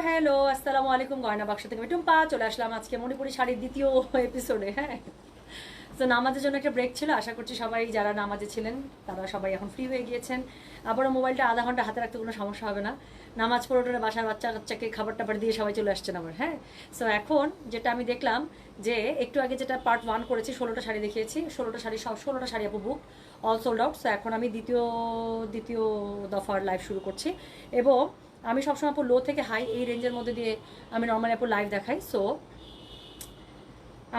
Hello, আসসালামু আলাইকুম। গয়না বাক্স থেকে আমি টুম্পা চলে আসলাম আজকে মণিপুরি শাড়ির দ্বিতীয় এপিসোডে। হ্যাঁ, তো নামাজের জন্য একটা ব্রেক ছিল। আশা করছি সবাই যারা নামাজে ছিলেন তারা সবাই এখন ফ্রি হয়ে গিয়েছেন। আবারও মোবাইলটা আধা ঘন্টা হাতে রাখতে কোনো সমস্যা হবে না। নামাজ পড়ে টোরে বাসার বাচ্চা কাচ্চাকে খাবার টাবার দিয়ে সবাই চলে আসছেন আবার। হ্যাঁ, সো এখন যেটা আমি দেখলাম যে একটু আগে যেটা পার্ট 1 করেছি, 16টা শাড়ি দেখিয়েছি, 16টা শাড়ি, সব 16টা শাড়ি আপু বুক, অল সোল্ড আউট। সো এখন আমি দ্বিতীয় দ্বিতীয় দফার লাইভ শুরু করছি। এবং আমি সবসময় আপু লো থেকে হাই এই রেঞ্জের মধ্যে দিয়ে আমি নর্মালি আপু লাইভ দেখাই। সো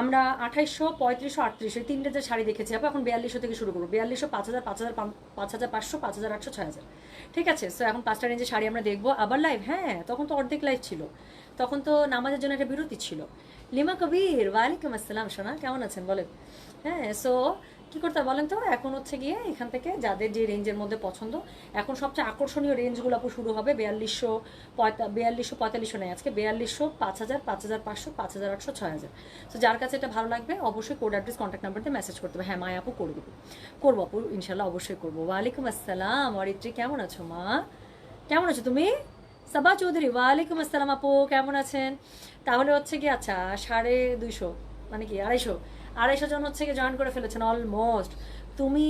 আমরা 2800, 3500, 3800 এই তিনটে যে শাড়ি দেখেছি আপু, এখন 4200 থেকে শুরু করবো। 4200, 5000, 5000, 5500, 5800, 6000। ঠিক আছে, সো এখন 5টা রেঞ্জের শাড়ি আমরা দেখবো আবার লাইভ। হ্যাঁ, তখন তো অর্ধেক লাইভ ছিল, তখন তো নামাজের জন্য একটা বিরতি ছিল। লিমা কবির, ওয়ালাইকুম আসসালাম সোনা, কেমন আছেন বলেন? হ্যাঁ, সো কী করতে হবে বলেন তো? এখন হচ্ছে গিয়ে এখান থেকে যাদের যে রেঞ্জের মধ্যে পছন্দ, এখন সবচেয়ে আকর্ষণীয় রেঞ্জগুলো আপু শুরু হবে 4200, 4200, 4500 নেই আজকে, 4200, 5000, 5500, 5800, 6000। তো যার কাছে এটা ভালো লাগবে অবশ্যই কোড অ্যাড্রেস কন্ট্যাক্ট নাম্বার দিয়ে মেসেজ করতে হবে। হ্যাঁ মায়া আপু করে দেবো, করবো আপু, ইনশাল্লাহ অবশ্যই করবো। ওয়ালাইকুম আসসালাম অরিত্রী, কেমন আছো মা? কেমন আছো তুমি? সাবা চৌধুরী, ওয়ালাইকুম আসসালাম আপু, কেমন আছেন? তাহলে হচ্ছে কি, আচ্ছা 250, মানে কি 250 জন হচ্ছে কি জয়েন করে ফেলেছেন অলমোস্ট। তুমি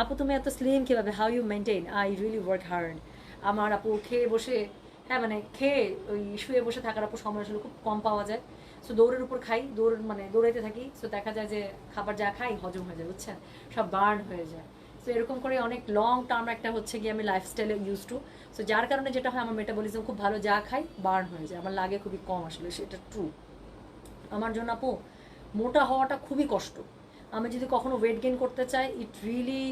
আপু তুমি এত স্লিম কীভাবে? How you maintain? I really work hard. আমার আপু খেয়ে বসে, হ্যাঁ মানে খেয়ে ওই শুয়ে বসে থাকার আপু সময় আসলে খুব কম পাওয়া যায়। সো দৌড়ের উপর খাই, মানে দৌড়াইতে থাকি। সো দেখা যায় যে খাবার যা খাই হজম হয়ে যায়, বুঝছেন, সব বার্ন হয়ে যায়। সো এরকম করে অনেক লং টার্ম একটা হচ্ছে গিয়ে আমি লাইফস্টাইলে ইউজ টু। সো যার কারণে যেটা হয়, আমার মেটাবলিজম খুব ভালো, যা খাই বার্ন হয়ে যায়, আমার লাগে খুবই কম আসলে, সেটা ট্রু। আমার জন্য আপু মোটা হওয়াটা খুবই কষ্ট। আমি যদি কখনো ওয়েট গেইন করতে চাই, ইট রিয়েলি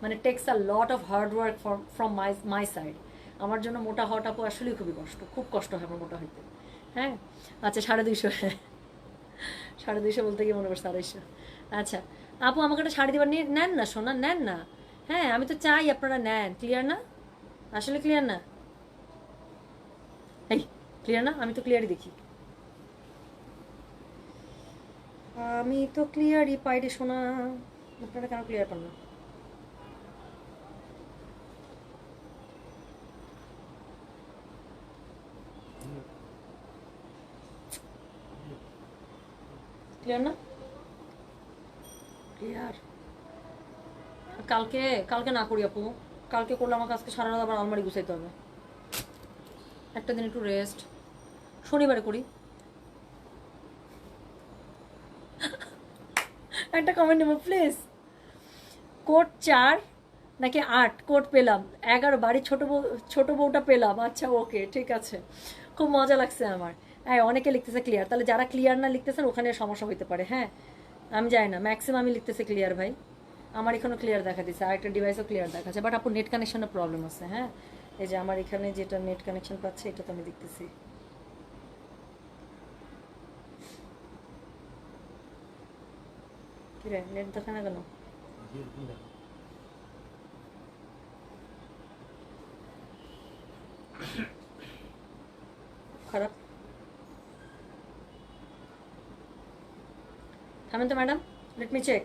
মানে takes a lot of hard work from my side. আমার জন্য মোটা হওয়াটা আপু আসলেই খুবই কষ্ট, খুব কষ্ট হয় আমার মোটা হইতে। হ্যাঁ, আচ্ছা 250, হ্যাঁ 250 বলতে গিয়ে মনে পড়ছে 250। আচ্ছা আপু আমাকে একটা শাড়ি দেবার নিয়ে নেন না সোনা, নেন না। হ্যাঁ আমি তো চাই আপনারা নেন, ক্লিয়ার না? আসলে ক্লিয়ার না? এই ক্লিয়ার না? আমি তো ক্লিয়ারই দেখি, আমি তো ক্লিয়ারই পাই রে সোনা, আপনারা কেন ক্লিয়ার পান না? ক্লিয়ার না? ক্লিয়ার? কালকে, কালকে না করি আপু, কালকে করলে আমাকে আজকে সারা রাত আবার আলমারি গুছাইতে হবে। একটা দিন একটু রেস্ট, শনিবারে করি। একটা কমেন্ট নেবো প্লিজ। কোট 4 নাকি 8 কোট পেলাম, 11 বাড়ির ছোট বউটা পেলাম। আচ্ছা ওকে ঠিক আছে, খুব মজা লাগছে আমার। হ্যাঁ অনেকে লিখতেছে ক্লিয়ার, তাহলে যারা ক্লিয়ার না লিখতেছেন ওখানে সমস্যা হইতে পারে। হ্যাঁ আমি জানি না, ম্যাক্সিমাম আমি লিখতেছে ক্লিয়ার ভাই, আমার এখানেও ক্লিয়ার দেখা দিচ্ছে, আরেকটা ডিভাইসও ক্লিয়ার দেখাচ্ছে, বাট আপু নেট কানেকশনের প্রবলেম আছে। হ্যাঁ এই যে আমার এখানে যেটা নেট কানেকশন পাচ্ছে এটা তো আমি দেখতেছি। কি রে, নেট দেখা না কেন? খারাপ, থামেন তো ম্যাডাম, লেট মি চেক।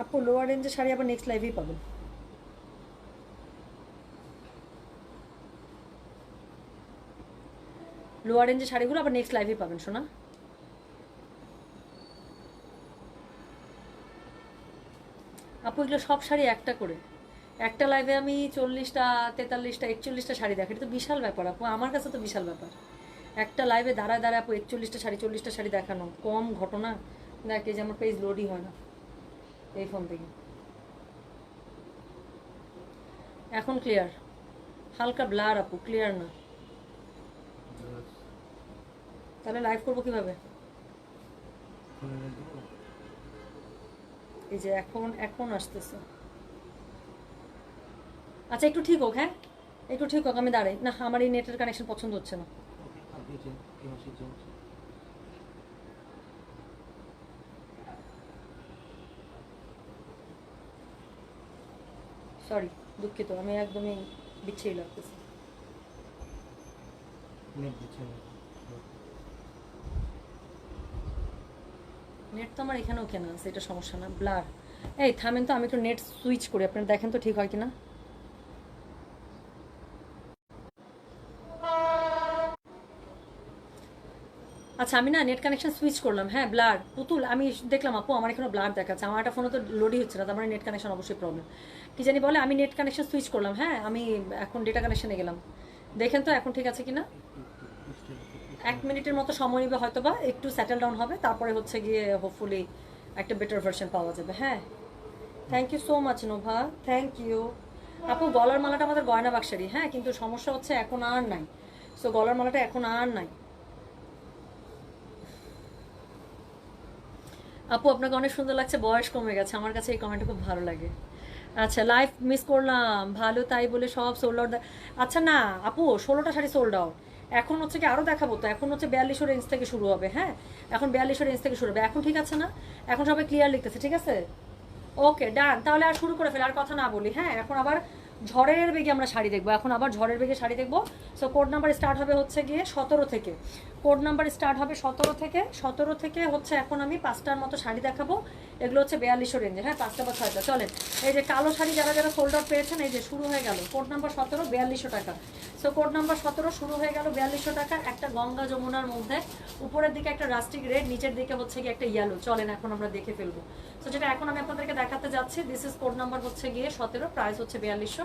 আপু লোয়ার রেঞ্জের শাড়ি আবার নেক্সট লাইভেই পাবেন। লোয়ার রেঞ্জের শাড়িগুলো আবার নেক্সট লাইভেই পাবেন শোনা। আপু এগুলো সব শাড়ি একটা করে, একটা লাইভে আমি 40টা, 43টা, 41টা শাড়ি দেখি, এটা তো বিশাল ব্যাপার আপু, আমার কাছে তো বিশাল ব্যাপার। একটা লাইভে দাঁড়ায় দাঁড়ায় আপু 41টা শাড়ি, 40টা শাড়ি দেখানো কম ঘটনা? দেখ এই যে আমার পেজ লোডই হয় না এই ফোন থেকে। এখন ক্লিয়ার? হালকা ব্লার আপু, ক্লিয়ার না। তাহলে লাইভ করবো কিভাবে? এই যে এখন এখন আসতেছে। আচ্ছা একটু ঠিক হোক, হ্যাঁ একটু ঠিক হোক, আমি দাঁড়াই না, আমার এই নেটের কানেকশন পছন্দ হচ্ছে না। সরি, দুঃখিত, আমি একদমই বিচ্ছিরি লাগতেছে। নেট তো আমার এখানেও কেনা আছে, এটা সমস্যা না, ব্লার। এই থামেন তো, আমি একটু নেট সুইচ করি, আপনারা দেখেন তো ঠিক হয় কিনা। আচ্ছা আমি না নেট কানেকশন সুইচ করলাম, হ্যাঁ ব্লার পুতুল আমি দেখলাম আপু আমার এখানে ব্লার দেখাচ্ছে, আমার একটা ফোনে তো লোডই হচ্ছে না, তার মানে নেট কানেকশন অবশ্যই প্রবলেম। কি জানি বলে, আমি নেট কানেকশন সুইচ করলাম, হ্যাঁ আমি এখন ডেটা কানেকশনে গেলাম, দেখেন তো এখন ঠিক আছে কিনা। 1 মিনিটের মতো সময় নেবে হয়তো, বা একটু সেটেল ডাউন হবে, তারপরে হচ্ছে গিয়ে হোপফুলি একটা বেটার ভার্সন পাওয়া যাবে। হ্যাঁ thank you so much Nova, thank you আপু। গলার মালাটা আমাদের গয়না বাক্সারই, হ্যাঁ কিন্তু সমস্যা হচ্ছে এখন আর নাই, সো গলার মালাটা এখন আর নাই। আপু আপনাকে অনেক সুন্দর লাগছে, বয়স কমে গেছে, আমার কাছে এই কমেন্টটা খুব ভালো লাগে। আচ্ছা লাইভ মিস করলাম, ভালো তাই বলে সব সোল্ড আউট। আচ্ছা না আপু 16টা শাড়ি সোল্ড আউট, এখন হচ্ছে কি আরও দেখাবো, তো এখন হচ্ছে 4200 রেঞ্জ থেকে শুরু হবে, হ্যাঁ এখন 4200 রেঞ্জ থেকে শুরু হবে, এখন ঠিক আছে না, এখন সবাই ক্লিয়ার লিখতেছে, ঠিক আছে ওকে ডান, তাহলে আর শুরু করে ফেলে, আর কথা না বলি, হ্যাঁ এখন আবার ঝড়ের বেগে আমরা শাড়ি দেখবো, এখন আবার ঝড়ের বেগে শাড়ি দেখবো। সো কোড নাম্বার স্টার্ট হবে হচ্ছে গিয়ে 17 থেকে, কোড নাম্বার স্টার্ট হবে 17 থেকে হচ্ছে এখন আমি 5টার মতো শাড়ি দেখাবো, এগুলো হচ্ছে 4200 রেঞ্জে, হ্যাঁ 5টা বা 6টা। চলেন এই যে কালো শাড়ি যারা যারা সোল্ড আউট পেয়েছেন, এই যে শুরু হয়ে গেল কোড নাম্বার 17 4200 টাকা। সো কোড নাম্বার 17 শুরু হয়ে গেল 4200 টাকা, একটা গঙ্গা যমুনার মধ্যে, উপরের দিকে একটা রাস্টিক রেড, নিচের দিকে হচ্ছে গিয়ে একটা ইয়েলো। চলেন এখন আমরা দেখে ফেলবো। সো যেটা এখন আমি আপনাদেরকে দেখাতে যাচ্ছি, দিস ইজ কোড নাম্বার হচ্ছে গিয়ে 17, প্রাইস হচ্ছে 4200,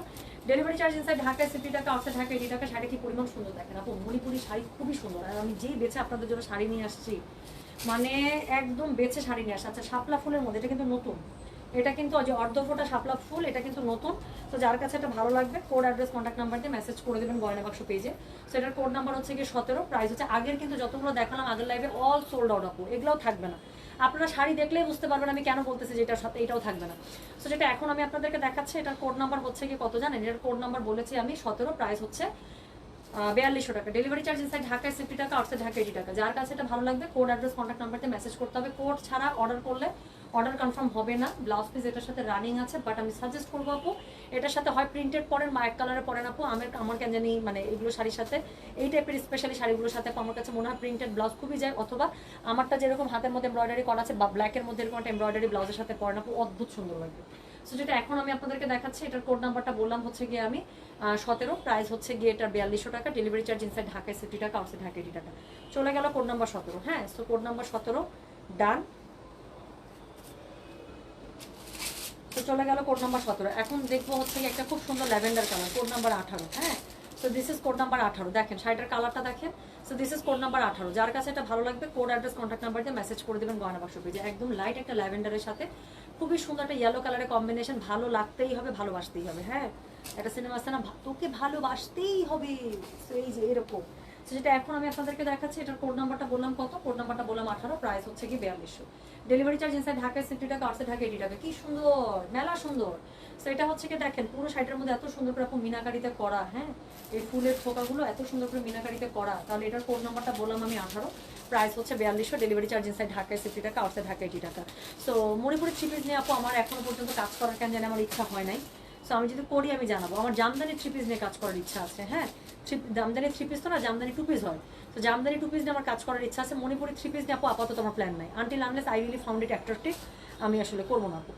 ডেলিভারি চার্জ ইনসাইড ঢাকায় 60 টাকা, আউটসাইড ঢাকা 80 টাকা। শাড়ি কি পরিমাণ সুন্দর দেখেন আপু, মণিপুরি শাড়ি খুবই সুন্দর, আর আমি যেই বেছে আপনাদের জন্য শাড়ি নিয়ে আসছি, মানে একদম বেছে শাড়ি নিয়ে আসছে। আচ্ছা শাপলা ফুলের মধ্যে, এটা কিন্তু নতুন, এটা কিন্তু যে অর্ধফোটা শাপলা ফুল, এটা কিন্তু নতুন। তো যার কাছে এটা ভালো লাগবে কোড অ্যাড্রেস কন্ট্যাক্ট নাম্বার দিয়ে মেসেজ করে দেবেন গয়না বাক্স পেজে। সো এটার কোড নাম্বার হচ্ছে গিয়ে 17, প্রাইস হচ্ছে, আগের কিন্তু যতগুলো দেখালাম আগের লাইভে অল সোল্ড আউট আপু, এগুলোও থাকবে না, আপনারা শাড়ি দেখলেই বুঝতে পারবেন আমি কেন বলতেছি যে এটার সাথে এটাও থাকবে না। সো যেটা এখন আমি আপনাদেরকে দেখাচ্ছি, এটার কোড নাম্বার হচ্ছে গিয়ে কত জানেন, এটার কোড নাম্বার বলেছি আমি 17, প্রাইস হচ্ছে 4200 টাকা, ডেলিভারি চার্জ ইনসাইড ঢাকায় 60 টাকা, আউটসাইড ঢাকা 80 টাকা। যার কাছে এটা ভালো লাগবে কোড অ্যাড্রেস কন্ট্যাক্ট নাম্বারতে মেসেজ করতে হবে, কোড ছাড়া অর্ডার করলে অর্ডার কনফার্ম হবে না। ব্লাউজ পিস এটার সাথে রানিং আছে, বাট আমি সাজেস্ট করবো আপু এটার সাথে হয় প্রিন্টেড পরেন, মাইক কালারে পরেন আপু, আমার কেন জানি মানে এগুলো শাড়ির সাথে, এই টাইপের স্পেশালি শাড়িগুলোর সাথে আমার কাছে মনে হয় প্রিন্টেড ব্লাউজ খুবই যায়, অথবা আমারটা যেরকম হাতের মধ্যে এমব্রয়ডারি করা আছে বা ব্ল্যাকের মধ্যে এরকম একটা এমব্রয়ডারি ব্লাউজের সাথে পরেন আপু, অদ্ভুত সুন্দর লাগবে। সো যেটা এখন আমি আপনাদেরকে দেখাচ্ছি, এটার কোড নাম্বারটা বললাম হচ্ছে গিয়ে আমি 17, প্রাইস হচ্ছে গিয়ে এটার 4200 টাকা, ডেলিভারি চার্জ ইনসাইড ঢাকায় 60 টাকা, আউটসাইড ঢাকা 80 টাকা। চলে গেল কোড নাম্বার 17, হ্যাঁ সো কোড নাম্বার 17 ডান। তো চলে গেল কোড নাম্বার 17, এখন দেখবো হচ্ছে কি একটা খুব সুন্দর ল্যাভেন্ডার কালার, কোড নাম্বার 18, হ্যাঁ so this is code number 18, দেখেন শাড়িটার কালারটা দেখেন। So this is code number 18, যার কাছে এটা ভালো লাগবে কোড অ্যাড্রেস কন্ট্যাক্ট নাম্বার দিয়ে মেসেজ করে দেবেন গয়না বাক্স পেজে। একদম লাইট একটা ল্যাভেন্ডারের সাথে খুবই সুন্দর একটা ইয়েলো কালারের কম্বিনেশন, ভালো লাগতেই হবে, ভালোবাসতেই হবে, হ্যাঁ একটা সিনেমা আছে না, তোকে ভালোবাসতেই হবে, এই যে এরকম। যেটা এখন আমি আপনাদেরকে দেখাচ্ছি, এটার কোড নাম্বারটা বললাম কত, কোড নাম্বারটা বললাম 18, প্রাইস হচ্ছে কি 4200, ডেলিভারি চার্জ ইনসাইড ঢাকায় 60 টাকা, আউটসাইড ঢাকা 80 টাকা। কি সুন্দর মেলা সুন্দর। সো এটা হচ্ছে কি দেখেন পুরো শাড়িটার মধ্যে এত সুন্দর করে আপু মিনাকারিতে করা, হ্যাঁ এই ফুলের থোকাগুলো এত সুন্দর করে মিনাকারিতে করা। তাহলে এটার কোড নাম্বারটা বললাম আমি 18, প্রাইস হচ্ছে 4200, ডেলিভারি চার্জ ইনসাইড ঢাকায় 60 টাকা, আউটসাইড ঢাকা 80 টাকা। সো মণিপুরি থ্রি পিস নিয়ে আপু আমার এখনো পর্যন্ত কাজ করার কেন জানি আমার ইচ্ছা হয় নাই। সো আমি যদি করি আমি জানাবো, আমার জামদানি থ্রি পিস নিয়ে কাজ করার ইচ্ছা আছে, হ্যাঁ জামদানি থ্রি পিস তো না, জামদানি টু পিস হয়, তো জামদানি টু পিস নিয়ে আমার কাজ করার ইচ্ছা আছে। মণিপুরি থ্রি পিস নিয়ে আপু আপাতত আমার প্ল্যান নাই, until unless I really found it attractive, আমি আসলে করবো না আপু।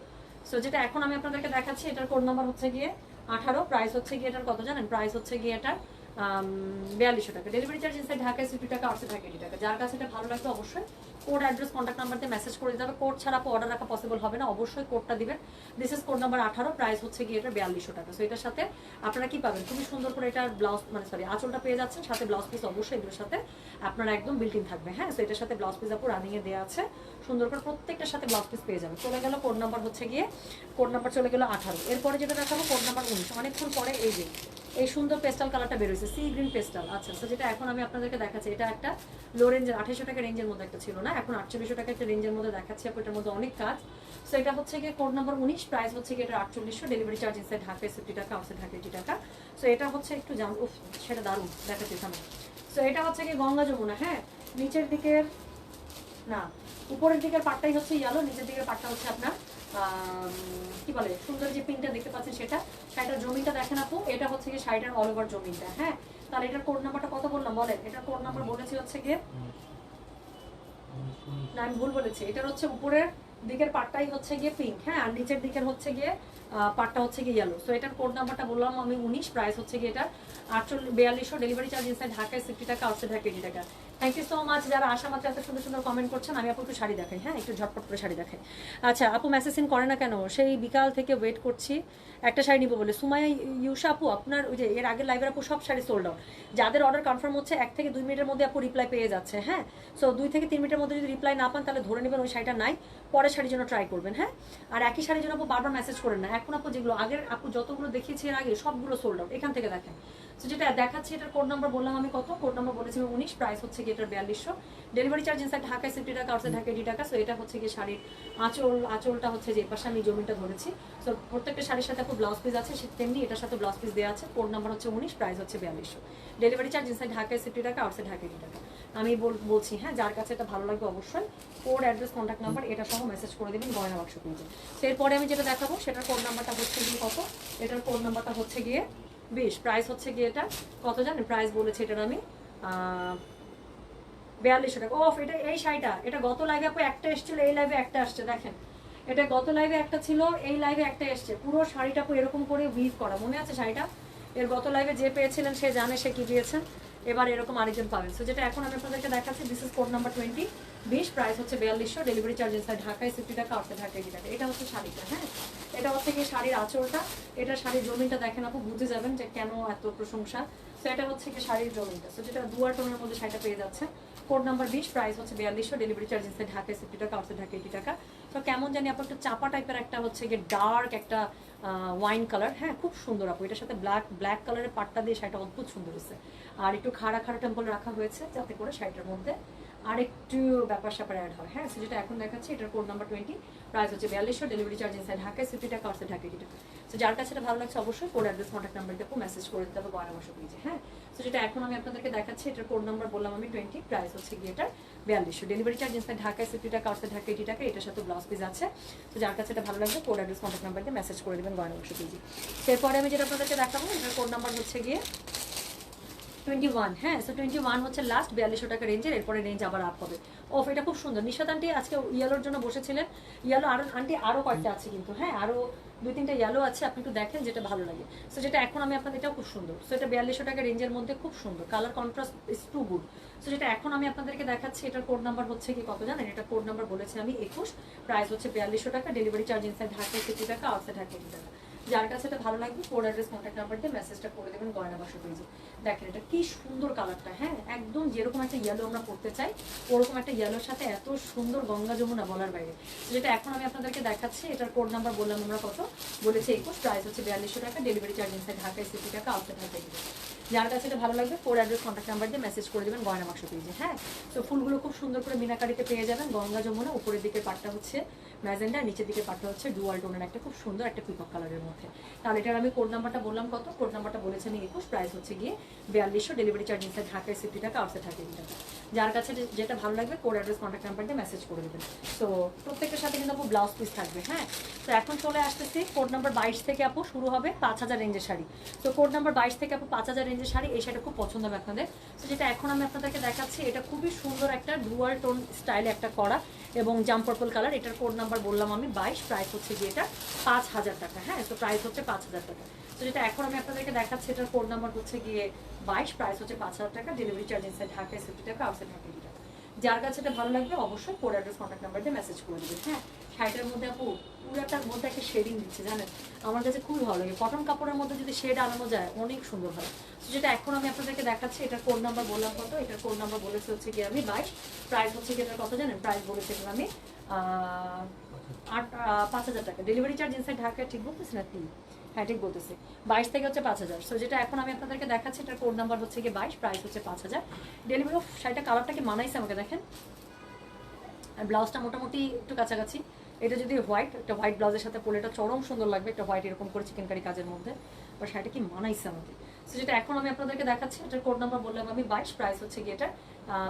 সো যেটা এখন আমি আপনাদেরকে দেখাচ্ছি, এটার কোড নাম্বার হচ্ছে গিয়ে 18, প্রাইস হচ্ছে গিয়ে এটার কত জানেন, প্রাইস হচ্ছে গিয়ে এটার 4200 টাকা, ডেলিভারি চার্জ ইনসাইড ঢাকায় 60 টাকা, আউটসাইড ঢাকা 80 টাকা। যার কাছে এটা ভালো লাগবে অবশ্যই কোড অ্যাড্রেস কন্ট্যাক্ট নাম্বার দিয়ে মেসেজ করে দিতে হবে, কোড ছাড়া আপু অর্ডার রাখা পসিবল হবে না, অবশ্যই কোডটা দিবেন। This is code number 18, price হচ্ছে গিয়ে এটা 4200 টাকা। সো এটার সাথে আপনারা কি পাবেন, খুবই সুন্দর করে এটার ব্লাউজ মানে সরি আঁচলটা পেয়ে যাচ্ছেন, সাথে ব্লাউজ পিস অবশ্যই এগুলোর সাথে আপনারা একদম বিল্ট ইন থাকবে, হ্যাঁ সো এটার সাথে ব্লাউজ পিস আপু রানিং এ দেওয়া আছে, সুন্দর করে প্রত্যেকটার সাথে ব্লাউজ পিস পেয়ে যাবেন। চলে গেল কোড নাম্বার হচ্ছে গিয়ে, কোড নাম্বার চলে গেল 18, এরপরে যেটা দেখাবো কোড নাম্বার 19, অনেকক্ষণ পরে এই যে এই সুন্দর পেস্টাল কালারটা বের হয়েছে, সি গ্রিন পেস্টাল। আচ্ছা তো যেটা এখন আমি আপনাদেরকে দেখাচ্ছি, এটা একটা লো রেঞ্জের 2800 টাকা রেঞ্জের মধ্যে একটা ছিল না, এখন 4800 টাকা একটা রেঞ্জের মধ্যে দেখাচ্ছি আপু, এটার মধ্যে অনেক কাজ। সো এটা হচ্ছে গিয়ে কোড নাম্বার 19, প্রাইস হচ্ছে গিয়ে এটা 4800, ডেলিভারি চার্জ ইনসাইড ঢাকায় 60 টাকা, আউটসাইড ঢাকা 80 টাকা। সো এটা হচ্ছে একটু উফ সেটা দারুণ দেখাচ্ছি সামনে। সো এটা হচ্ছে গিয়ে গঙ্গা যমুনা, হ্যাঁ নিচের দিকের না উপরের দিকের পাটটাই হচ্ছে ইয়েলো, নিচের দিকের পাটটা হচ্ছে আপনার কি বলে সুন্দর যে পিনটা দেখতে পাচ্ছেন সেটা। শাড়িটার জমিনটা দেখেন আপু, এটা হচ্ছে গিয়ে শাড়িটার অল ওভার জমিনটা, হ্যাঁ তাহলে এটার কোড নাম্বারটা কত বললাম বলেন, এটার কোড নাম্বার বলেছি হচ্ছে গিয়ে, না আমি ভুল বলেছি, এটার হচ্ছে উপরের দিকের পাটটাই হচ্ছে গিয়ে পিঙ্ক, হ্যাঁ আর নিচের দিকের হচ্ছে গিয়ে পাটটা হচ্ছে গিয়ে ইয়েলো। সো এটার কোড নাম্বারটা বললাম আমি 19, প্রাইস হচ্ছে গিয়ে এটা 4200, ডেলিভারি চার্জ ইনসাইড ঢাকায় 60 টাকা, আউটসাইড ঢাকা 80 টাকা। থ্যাংক ইউ সো মাচ যারা আসা মাত্র এত সুন্দর সুন্দর কমেন্ট করছেন। আমি আপু একটু শাড়ি দেখাই, হ্যাঁ একটু ঝটপট করে শাড়ি দেখাই। আচ্ছা আপু মেসেজ সিন করে না কেন? সেই বিকাল থেকে ওয়েট করছি একটা শাড়ি নিবো বলে। সুমাইয়া ইউসা আপু, আপনার ওই যে এর আগের লাইভের আপু সব শাড়ি সোল্ড আউট। যাদের অর্ডার কনফার্ম হচ্ছে 1 থেকে 2 মিনিটের মধ্যে আপু রিপ্লাই পেয়ে যাচ্ছে। হ্যাঁ, সো 2 থেকে 3 মিনিটের মধ্যে যদি রিপ্লাই না পান তাহলে ধরে নেবেন ওই শাড়িটা নাই, পরের শাড়ির জন্য ট্রাই করবেন। হ্যাঁ, আর একই শাড়ির জন্য আপু বারবার মেসেজ করেন না। এখন আপু যেগুলো আগের আপু যতগুলো দেখিয়েছি এর আগে সবগুলো সোল্ড আউট। এখান থেকে দেখেন। সো যেটা দেখাচ্ছি এটার কোড নাম্বার বললাম আমি কত, কোড নাম্বার বলেছি 19, প্রাইস হচ্ছে কি এটার 4200। ডেলিভারি চার্জ ইনসাইড ঢাকায় 50 টাকা, আউটসাইড ঢাকা 80 টাকা। সো এটা হচ্ছে কি শাড়ির আঁচলটা হচ্ছে যে পাশে আমি জমিটা ধরেছি। সো প্রত্যেকটা শাড়ির সাথে আপু ব্লাউজ পিস আছে, তেমনি এটার সাথে ব্লাউজ পিস দেওয়া আছে। কোড নাম্বার হচ্ছে 19, প্রাইস হচ্ছে 4200। ডেলিভারি চার্জ ইনসাইড ঢাকায় 50 টাকা, আউটসাইড ঢাকা 80 টাকা। আমি বলছি হ্যাঁ, যার কাছে এটা ভালো লাগবে অবশ্যই কোড, অ্যাড্রেস, কন্ট্যাক্ট নাম্বার এটা সহ মেসেজ করে দেবেন গয়না বাক্স পেজে। তো এরপরে আমি যেটা দেখাবো সেটার কোড নাম্বারটা হচ্ছে গিয়ে কত, এটার কোড নাম্বারটা হচ্ছে গিয়ে 20, প্রাইস হচ্ছে গিয়ে এটা কত জানেন? প্রাইস বলেছে এটার আমি 4200 টাকা। ওফ, এটা এই শাড়িটা এটা গত লাইভে আপু একটা এসেছিল, এই লাইভে একটা আসছে। দেখেন এটা গত লাইভে একটা ছিল, এই লাইভে একটা এসছে। পুরো শাড়িটা আপু এরকম করে উইভ করা, মনে আছে শাড়িটা? এর গত লাইভে যে পেয়েছিলেন সে জানে সে কি দিয়েছেন। এবার এরকম আরেকজন পাবেন। সো যেটা এখন আমি আপনাদেরকে দেখাচ্ছি, this is code number 20, price হচ্ছে 4200। ডেলিভারি চার্জ ইনসাইড ঢাকায় 50 টাকা, আউটসাইড ঢাকায় 80 টাকা। এটা হচ্ছে শাড়িটা। হ্যাঁ, এটা হচ্ছে কি শাড়ির আঁচলটা, এটা শাড়ির জমিনটা দেখেন আপু বুঝে যাবেন যে কেন এত প্রশংসা। সো এটা হচ্ছে কি শাড়ির জমিনটা। সো যেটা দুয়ার টোনের মধ্যে শাড়িটা পেয়ে যাচ্ছে। কোড নাম্বার 20, প্রাইস হচ্ছে 4200। ডেলিভারি চার্জ ইনসাইড ঢাকায় 50 টাকা, আউটসাইড ঢাকায় 80 টাকা। তো কেমন জানি আপু একটা চাপা টাইপের একটা হচ্ছে গিয়ে ডার্ক একটা ওয়াইন কালার। হ্যাঁ, খুব সুন্দর আপু। এটার সাথে ব্ল্যাক কালারের পাট্টা দিয়ে শাড়িটা অদ্ভুত সুন্দর হয়েছে। আর একটু খাড়া টেম্পল রাখা হয়েছে যাতে করে শাড়িটার মধ্যে আরেকটু ব্যাপার স্যাপার অ্যাড হয়। হ্যাঁ, যেটা এখন দেখাচ্ছি এটার কোড নাম্বার 20, প্রাইস হচ্ছে 4200। ডেলিভারি চার্জ ইনসাইড ঢাকায় 50 টাকা, আউটসাইড ঢাকায় 80 টাকা। তো যার কাছে এটা ভালো লাগছে অবশ্যই কোড, অ্যাড্রেস, কন্ট্যাক্ট নাম্বার দিয়ে মেসেজ করে দিতে হবে গয়না বাক্স পেজে। হ্যাঁ, তো যেটা এখন আমি আপনাদেরকে দেখাচ্ছি এটার কোড নাম্বার বললাম আমি 20, প্রাইস হচ্ছে গিয়ে এটার 4200। ডেলিভারি চার্জ ইনসাইড ঢাকায় 50 টাকা, আউটসাইড ঢাকায় 80 টাকা। এটার সাথে ব্লাউজ পিস আছে। তো যার কাছে এটা ভালো লাগবে কোড, অ্যাড্রেস, কন্ট্যাক্ট নাম্বার দিয়ে মেসেজ করে দেবেন গয়না বাক্স পেজে। এরপরে আমি যেটা আপনাদেরকে দেখাবো এটার কোড নাম্বার হচ্ছে গিয়ে 21। হ্যাঁ, সো 21 হচ্ছে লাস্ট 4200 টাকা রেঞ্জের। এরপরে রেঞ্জ আবার আপ হবে। ওফ, এটা খুব সুন্দর। নিশাত আন্টি আজকে ইয়েলোর জন্য বসেছিলেন। ইয়েলো আরো আন্টি আরো কয়েকটা আছে কিন্তু। হ্যাঁ, আরো 2-3টা ইয়েলো আছে, আপনি একটু দেখেন যেটা ভালো লাগে। সো যেটা এখন আমি আপনাদের, এটাও খুব সুন্দর। সো এটা 4200 টাকা রেঞ্জের মধ্যে খুব সুন্দর, colour contrast is too good. So যেটা এখন আমি আপনাদেরকে দেখাচ্ছি এটার কোড নাম্বার হচ্ছে কি কত জানেন? এটা কোড নাম্বার বলেছি আমি 21, প্রাইস হচ্ছে 4200 টাকা। ডেলিভারি চার্জ ইনসাইড ঢাকায় 50 টাকা, আউটসাইড ঢাকায় 80 টাকা। যার কাছে এটা ভালো লাগবে কোড, অ্যাড্রেস, কন্ট্যাক্ট নাম্বার দিয়ে মেসেজটা করে দেবেন গয়না বাক্স পেজে। দেখেন এটা কি সুন্দর কালারটা। হ্যাঁ, একদম যেরকম একটা ইয়েলো আমরা পড়তে চাই ওরকম একটা ইয়েলোর সাথে এত সুন্দর গঙ্গা যমুনা বলার বাইরে। যেটা এখন আমি আপনাদেরকে দেখাচ্ছি এটার কোড নাম্বার বললাম আমরা কত, বলেছি 21, প্রাইস হচ্ছে 4200 টাকা। ডেলিভারি চার্জ ইনসাইড ঢাকায় 50 টাকা, আউটসাইড ঢাকায় 80 টাকা। যার কাছে এটা ভালো লাগবে কোড, অ্যাড্রেস, কন্ট্যাক্ট নাম্বার দিয়ে মেসেজ করে দেবেন গয়না বাক্স পেজে। হ্যাঁ, তো ফুলগুলো খুব সুন্দর করে মিনাকারিতে পেয়ে যাবেন, গঙ্গা যমুনা। উপরের দিকের পাটটা হচ্ছে ম্যাজেন্ডা, নিচের দিকে পাটটা হচ্ছে ডুয়াল টোনের একটা খুব সুন্দর একটা পিকক কালারের মধ্যে। তাহলে এটার আমি কোড নাম্বারটা বললাম কত, কোড নাম্বারটা বলেছি আমি 21, প্রাইস হচ্ছে গিয়ে 4200। ডেলিভারি চার্জ ইনসাইড ঢাকায় 50 টাকা, আউটসাইড ঢাকায় 80 টাকা। যার কাছে যেটা ভালো লাগবে কোড, অ্যাড্রেস, কন্ট্যাক্ট নাম্বার দিয়ে মেসেজ করে দেবেন। তো প্রত্যেকের সাথে কিন্তু আপু ব্লাউজ পিস থাকবে। হ্যাঁ, তো এখন চলে আসতেছি কোড নাম্বার 22 থেকে আপু শুরু হবে 5000 রেঞ্জের শাড়ি। তো কোড নাম্বার 22 থেকে আপু 5000 রেঞ্জের শাড়ি। এই শাড়িটা খুব পছন্দ হবে আপনাদের। তো যেটা এখন আমি আপনাদেরকে দেখাচ্ছি এটা খুবই সুন্দর একটা ডুয়াল টোন স্টাইলে একটা করা এবং জাম পার্পল কালার। এটার কোড নাম্বার বললাম আমি 22, প্রাইস হচ্ছে গিয়ে এটা 5000 টাকা। হ্যাঁ, তো প্রাইস হচ্ছে 5000 টাকা। তো যেটা এখন আমি আপনাদেরকে দেখাচ্ছি এটার কোড নাম্বার হচ্ছে গিয়ে 22, প্রাইস হচ্ছে 5000 টাকা। ডেলিভারি চার্জ ইনসাইড ঢাকায় 50 টাকা, আউটসাইড ঢাকায় 80 টাকা। যার কাছে এটা ভালো লাগবে অবশ্যই কোড, অ্যাড্রেস, কন্ট্যাক্ট নাম্বার দিয়ে মেসেজ করে দেবেন। হ্যাঁ, শাড়িটার মধ্যে আপু পুরোটার মধ্যে একটা শেডিং দিচ্ছে জানেন, আমার কাছে খুবই ভালো লাগে। কটন কাপড়ের মধ্যে যদি শেড আনানো যায় অনেক সুন্দর হয়। তো যেটা এখন আমি আপনাদেরকে দেখাচ্ছি এটার কোড নাম্বার বললাম কত, এটার কোড নাম্বার বলেছে হচ্ছে গিয়ে আমি 22, প্রাইস হচ্ছে গিয়ে এটার কত জানেন? প্রাইস বলেছে আমি 5000 টাকা। ডেলিভারি চার্জ ইনসাইড ঢাকায়, ঠিক বলতেছি না কি? হ্যাঁ, ঠিক বলতেছি। 22 থেকে হচ্ছে 5000। সো যেটা এখন আমি আপনাদেরকে দেখাচ্ছি এটার কোড নাম্বার হচ্ছে গিয়ে 22, প্রাইস হচ্ছে 5000। ডেলিভারি শাড়িটা কালারটা কি মানাইছে আমাকে দেখেন। আর ব্লাউজটা মোটামুটি একটু কাছাকাছি। এটা যদি হোয়াইট, একটা হোয়াইট ব্লাউজের সাথে পরে এটা চরম সুন্দর লাগবে। একটা হোয়াইট এরকম করে চিকেন কারি কাজের মধ্যে, বা শাড়িটা কি মানাইছে আমাকে। সো যেটা এখন আমি আপনাদেরকে দেখাচ্ছি এটার কোড নাম্বার বললাম আমি 22, প্রাইস হচ্ছে গিয়ে এটা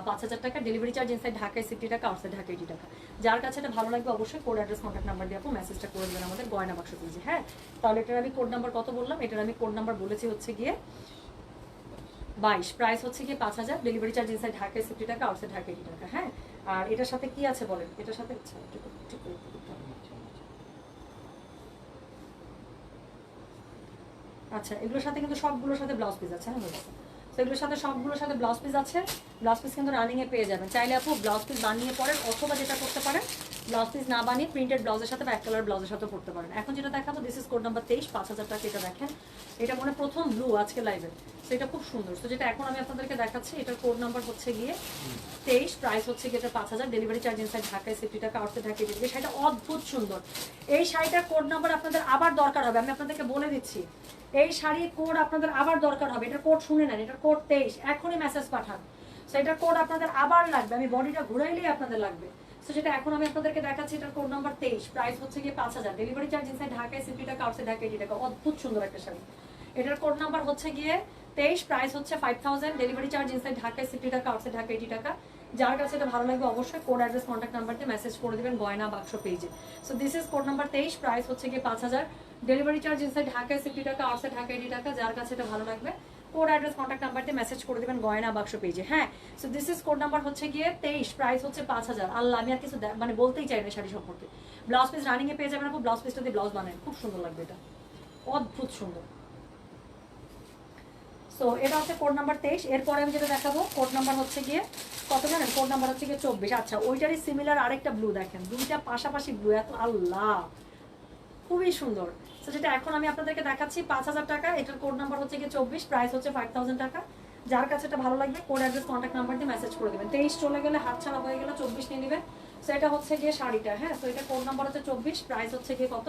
5000 টাকা। ডেলিভারি চার্জ ইনসাইড ঢাকায় 50 টাকা, আউটসাইড ঢাকায় 80 টাকা। যার কাছে এটা ভালো লাগবে অবশ্যই কোড, অ্যাড্রেস, কন্ট্যাক্ট নাম্বার দিয়ে আপু মেসেজটা করে দেবেন আমাদের গয়না বাক্স পেজে। হ্যাঁ, তাহলে এটার আমি কোড নাম্বার কত বললাম, এটার আমি কোড নাম্বার বলেছি হচ্ছে গিয়ে 22, প্রাইস হচ্ছে গিয়ে 5000। ডেলিভারি চার্জ ইনসাইড ঢাকায় 50 টাকা, আউটসাইড ঢাকায় 80 টাকা। হ্যাঁ, আর এটার সাথে কি আছে বলেন? এটার সাথে আচ্ছা, এগুলোর সাথে কিন্তু সবগুলোর সাথে ব্লাউজ পিস আছে। হ্যাঁ, তো এগুলোর সাথে সবগুলোর সাথে ব্লাউজ পিস আছে। ব্লাউজ পিস কিন্তু রানিংয়ে পেয়ে যাবেন। চাইলে আপু ব্লাউজ পিস বানিয়ে পরেন, অথবা যেটা করতে পারেন ব্লাউজ পিস না বানিয়ে প্রিন্টেড ব্লাউজের সাথে বা এক কালার ব্লাউজের সাথে পড়তে পারেন। এখন যেটা দেখাবো দিস ইজ কোড নাম্বার 23, 5000 টাকা। এটা দেখেন, এটা মনে প্রথম ব্লু আজকে লাইভে, তো এটা খুব সুন্দর। তো যেটা এখন আমি আপনাদেরকে দেখাচ্ছি এটার কোড নাম্বার হচ্ছে গিয়ে 23, প্রাইস হচ্ছে গিয়ে এটা 5000, ডেলিভারি চার্জ ইনসাইড ঢাকায় 60 টাকা, আউটসাইড ঢাকায় দিবে। সেটা অদ্ভুত সুন্দর। এই শাড়িটার কোড নাম্বার আপনাদের আবার দরকার হবে, আমি আপনাদেরকে বলে দিচ্ছি। এই শাড়ির কোড আপনাদের আবার দরকার হবে, এটার কোড শুনে নেন, এটার কোড 23, এখনই মেসেজ পাঠান। সো এটার কোড আপনাদের আবার লাগবে, আমি বডিটা ঘুরাইলেই আপনাদের লাগবে। সো যেটা এখন আমি আপনাদেরকে দেখাচ্ছি এটার কোড নাম্বার 23, প্রাইস হচ্ছে গিয়ে 5000, ডেলিভারি চার্জ ইনসাইড ঢাকায় 60 টাকা, আউটসাইড ঢাকায় 80 টাকা। অদ্ভুত সুন্দর একটা শাড়ি। এটার কোড নাম্বার হচ্ছে গিয়ে 23, প্রাইস হচ্ছে 5000, ডেলিভারি চার্জ ইনসাইড ঢাকায় 60 টাকা, আউটসাইড ঢাকায় 80 টাকা। যার কাছে এটা ভালো লাগবে অবশ্যই কোড অ্যাড্রেস কন্ট্যাক্ট নাম্বার দিয়ে মেসেজ করে দিবেন গয়না বাক্স পেজে। So this is code number 23, price হচ্ছে গিয়ে 5000, ডেলিভারি চার্জ ইনসাইড ঢাকায় 60 টাকা, আউটসাইড ঢাকায় 80 টাকা। যার কাছে এটা ভালো লাগবে কোড অ্যাড্রেস কন্ট্যাক্ট নাম্বার দিয়ে মেসেজ করে দিবেন গয়না বাক্স পেজে। হ্যাঁ, so this is code number হচ্ছে গিয়ে 23, প্রাইস হচ্ছে 5000। আল্লাহ, আমি আর কিছু মানে বলতেই চাই না শাড়ি সম্পর্কে। ব্লাউজ পিস রানিং এ পেয়ে যাবেন আপু, ব্লাউজ পিসটা দিয়ে ব্লাউজ বানান, খুব সুন্দর লাগবে, এটা অদ্ভুত সুন্দর। সো এটা হচ্ছে কোড নাম্বার 23। এরপরে আমি যেটা দেখাবো কোড নাম্বার হচ্ছে গিয়ে কত জানেন? কোড নাম্বার হচ্ছে গিয়ে 24। আচ্ছা, ওইটারই সিমিলার আরেকটা ব্লু দেখেন, দুইটা পাশাপাশি ব্লু, এত আল্লাহ খুবই সুন্দর। তো যেটা এখন আমি আপনাদেরকে দেখাচ্ছি 5000 টাকা, এটার কোড নাম্বার হচ্ছে গিয়ে 24, প্রাইস হচ্ছে 5000 টাকা। যার কাছে এটা ভালো লাগবে কোড অ্যাড্রেস কন্ট্যাক্ট নাম্বার দিয়ে মেসেজ করে দেবেন। 23 চলে গেলে হাত ছাড়া হয়ে গেলে 24 নিয়ে নেবেন। সো এটা হচ্ছে গিয়ে শাড়িটা। হ্যাঁ, তো এটা কোড নাম্বার হচ্ছে 24, প্রাইস হচ্ছে গিয়ে কত?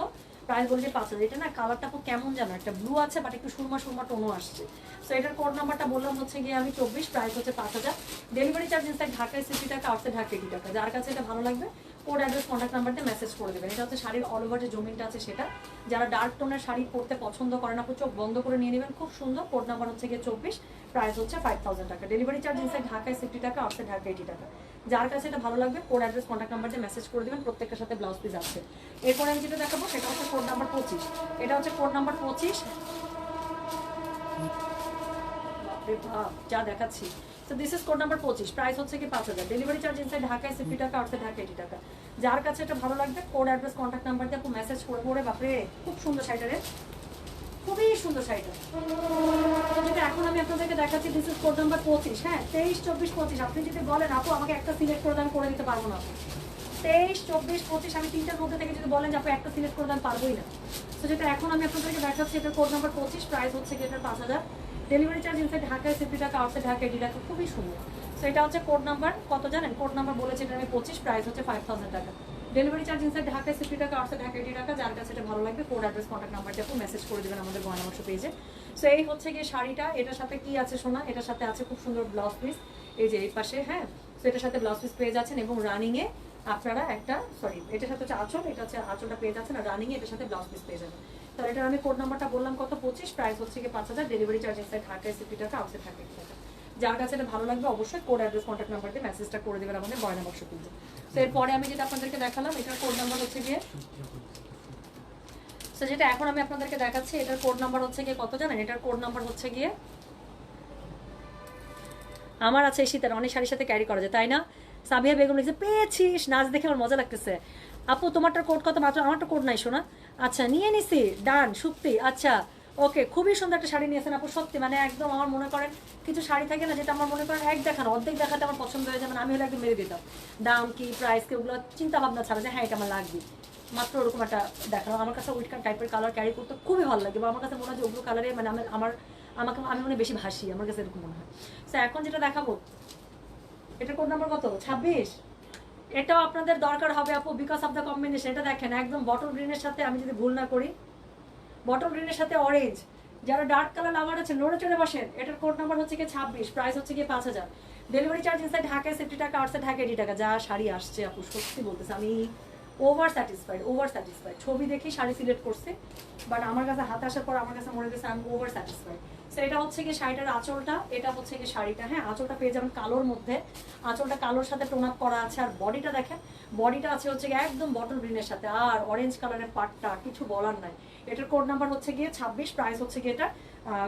প্রাইস বলছে 5000। এটা না কালারটা খুব কেমন জানো, একটা ব্লু আছে বাট একটু সুরমা সুরমা টোনও আসছে। সো এটার কোড নাম্বারটা বললাম হচ্ছে গিয়ে আমি 24, প্রাইস হচ্ছে 5000, ডেলিভারি চার্জ ইনসাইড ঢাকায় 60 টাকা, আউটসাইড ঢাকায় 80 টাকা। যার কাছে এটা ভালো লাগবে কোড অ্যাড্রেস কন্ট্যাক্ট নাম্বার দিয়ে মেসেজ করে দেবেন। এটা হচ্ছে শাড়ির অল ওভার যে জমিনটা আছে সেটা। যারা ডার্ক টোনের শাড়ি পরতে পছন্দ করেন আপু চোখ বন্ধ করে নিয়ে নেবেন, খুব সুন্দর। কোড নাম্বার হচ্ছে গিয়ে 24, প্রাইস হচ্ছে 5000 টাকা, ডেলিভারি চার্জ ইনসাইড ঢাকায় 60 টাকা, আউটসাইড ঢাকায় 80 টাকা। যার কাছে এটা ভালো লাগবে কোড অ্যাড্রেস কন্ট্যাক্ট নাম্বার দিয়ে মেসেজ করে দেবেন, প্রত্যেকটার সাথে ব্লাউজ পিস আছে। এরপরে আমি যেটা দেখাবো সেটা হচ্ছে কোড নাম্বার 25। এটা হচ্ছে কোড নাম্বার 25, যা দেখাচ্ছি। তো this is code number 25, price হচ্ছে কি 5000, ডেলিভারি চার্জ ইনসাইড ঢাকায় 60 টাকা, আউটসাইড ঢাকায় 80 টাকা। যার কাছে এটা ভালো লাগবে কোড অ্যাড্রেস কন্ট্যাক্ট নাম্বার দিয়ে আপনি মেসেজ করে পড়ে। বাপরে খুব সুন্দর শাড়িটা রে, খুবই সুন্দর শাড়িটা। যেটা এখন আমি আপনাদেরকে দেখাচ্ছি দিস ইজ কোড নাম্বার 25। হ্যাঁ, 23, 24, 25। আপনি যদি বলেন আপু আমাকে একটা সিলেক্ট করে দেন, করে দিতে পারবো না। 23, 24, 25 আমি তিনটার মধ্যে থেকে যদি বলেন যে আপনি একটা সিলেক্ট করে দেন, পারবোই না। তো যেটা এখন আমি আপনাদেরকে দেখাচ্ছি এটা কোড নাম্বার 25, প্রাইস হচ্ছে কি এটা 5000, ডেলিভারি চার্জ ইনসাইড ঢাকায় 60 টাকা, আউটসাইড ঢাকায় 80 টাকা। খুবই সুন্দর। সো এটা হচ্ছে কোড নাম্বার কত জানেন? কোড নাম্বার বলেছে এটা আমি 25, প্রাইস হচ্ছে 5000 টাকা, ডেলিভারি চার্জ ইনসাইড ঢাকায় 60 টাকা, আউটসাইড ঢাকায় 80 টাকা। যার কাছে এটা ভালো লাগবে কোড অ্যাড্রেস কন্ট্যাক্ট নাম্বার দিয়ে আপনি মেসেজ করে দেবেন আমাদের গয়না বাক্স পেজে। সো এই হচ্ছে গিয়ে শাড়িটা। এটার সাথে কি আছে শোনা? এটার সাথে আছে খুব সুন্দর ব্লাউজ পিস, এই যে এই পাশে। হ্যাঁ, সো এটার সাথে ব্লাউজ পিস পেয়ে যাচ্ছেন এবং রানিংয়ে আপনারা একটা এটার সাথে হচ্ছে আঁচল, এটা হচ্ছে আঁচলটা পেয়ে যাচ্ছেন, আর রানিংয়ে এটার সাথে ব্লাউজ পিস পেয়ে যাবেন। তো এটার আমি কোড নাম্বারটা বললাম কত? 25, প্রাইস হচ্ছে কি 5000, ডেলিভারি চার্জ ইনসাইড ঢাকায় 60 টাকা, আউটসাইড ঢাকায় 80 টাকা। যার কাছে এটা ভালো লাগবে অবশ্যই কোড অ্যাড্রেস কন্ট্যাক্ট নাম্বার দিয়ে মেসেজটা করে দেবেন আমাদের গয়না বাক্স পেজে। তো এরপরে আমি যেটা আপনাদেরকে দেখালাম এটার কোড নাম্বার হচ্ছে গিয়ে, তো যেটা এখন আমি আপনাদেরকে দেখাচ্ছি এটার কোড নাম্বার হচ্ছে গিয়ে কত জানেন? এটার কোড নাম্বার হচ্ছে গিয়ে, আমার আছে এই শীতের অনেক শাড়ির সাথে ক্যারি করা যায়, তাই না? সাবিয়া বেগম লিখছে পেয়েছিস, নাচ দেখে আমার মজা লাগতেছে। আপু তোমারটার কোড কত? মাত্র আমারটা কোড নাই শোনা। আচ্ছা নিয়ে নিছি, ডান সুক্তি। আচ্ছা ওকে, খুবই সুন্দর একটা শাড়ি নিয়েছেন আপু, সত্যি মানে একদম আমার মনে করেন কিছু শাড়ি থাকে না যেটা আমার মনে করেন এক দেখানো অর্ধেক দেখাতে আমার পছন্দ হয়ে যায়, মানে আমি হলে একদম মেরে দিতাম দাম কি প্রাইস কি ওগুলো চিন্তা ভাবনা ছাড়া যে হ্যাঁ এটা আমার লাগবে, মাত্র ওরকম একটা দেখানো। আমার কাছে উইট টাইপের কালার ক্যারি করতে খুবই ভালো লাগে, বা আমার কাছে মনে হয় যে ওগুলো কালারে মানে আমি মনে বেশি ভাসি, আমার কাছে এরকম মনে হয়। তো এখন যেটা দেখাবো এটা কোড নাম্বার কত? 26। এটাও আপনাদের দরকার হবে আপু বিকজ অফ দ্য কম্বিনেশন। এটা দেখেন একদম বটল গ্রিনের সাথে, আমি যদি ভুল না করি বটল গ্রিনের সাথে অরেঞ্জ, যারা ডার্ক কালার লাভার আছে নড়ে চড়ে বসেন। এটার কোড নাম্বার হচ্ছে কি 26, প্রাইস হচ্ছে কি 5000, ডেলিভারি চার্জ ইনসাইড ঢাকায় 60 টাকা, আউটসাইড ঢাকায় 80 টাকা। যা শাড়ি আসছে আপু সত্যি বলতেছে আমি ওভার স্যাটিসফাইড। ছবি দেখি শাড়ি সিলেক্ট করছে, বাট আমার কাছে হাতে আসার পর আমার কাছে মনে হয়েছে আমি ওভার স্যাটিসফাইড। সো এটা হচ্ছে কি শাড়িটার আঁচলটা, এটা হচ্ছে কি শাড়িটা। হ্যাঁ, আঁচলটা পেয়ে যাবেন কালোর মধ্যে, আঁচলটা কালোর সাথে টোন আপ করা আছে। আর বডিটা দেখেন, বডিটা আছে হচ্ছে একদম বটল গ্রিনের সাথে, আর অরেঞ্জ কালারের পাটটা কিছু বলার নাই। এটার কোড নাম্বার হচ্ছে গিয়ে 26, প্রাইস হচ্ছে গিয়ে এটা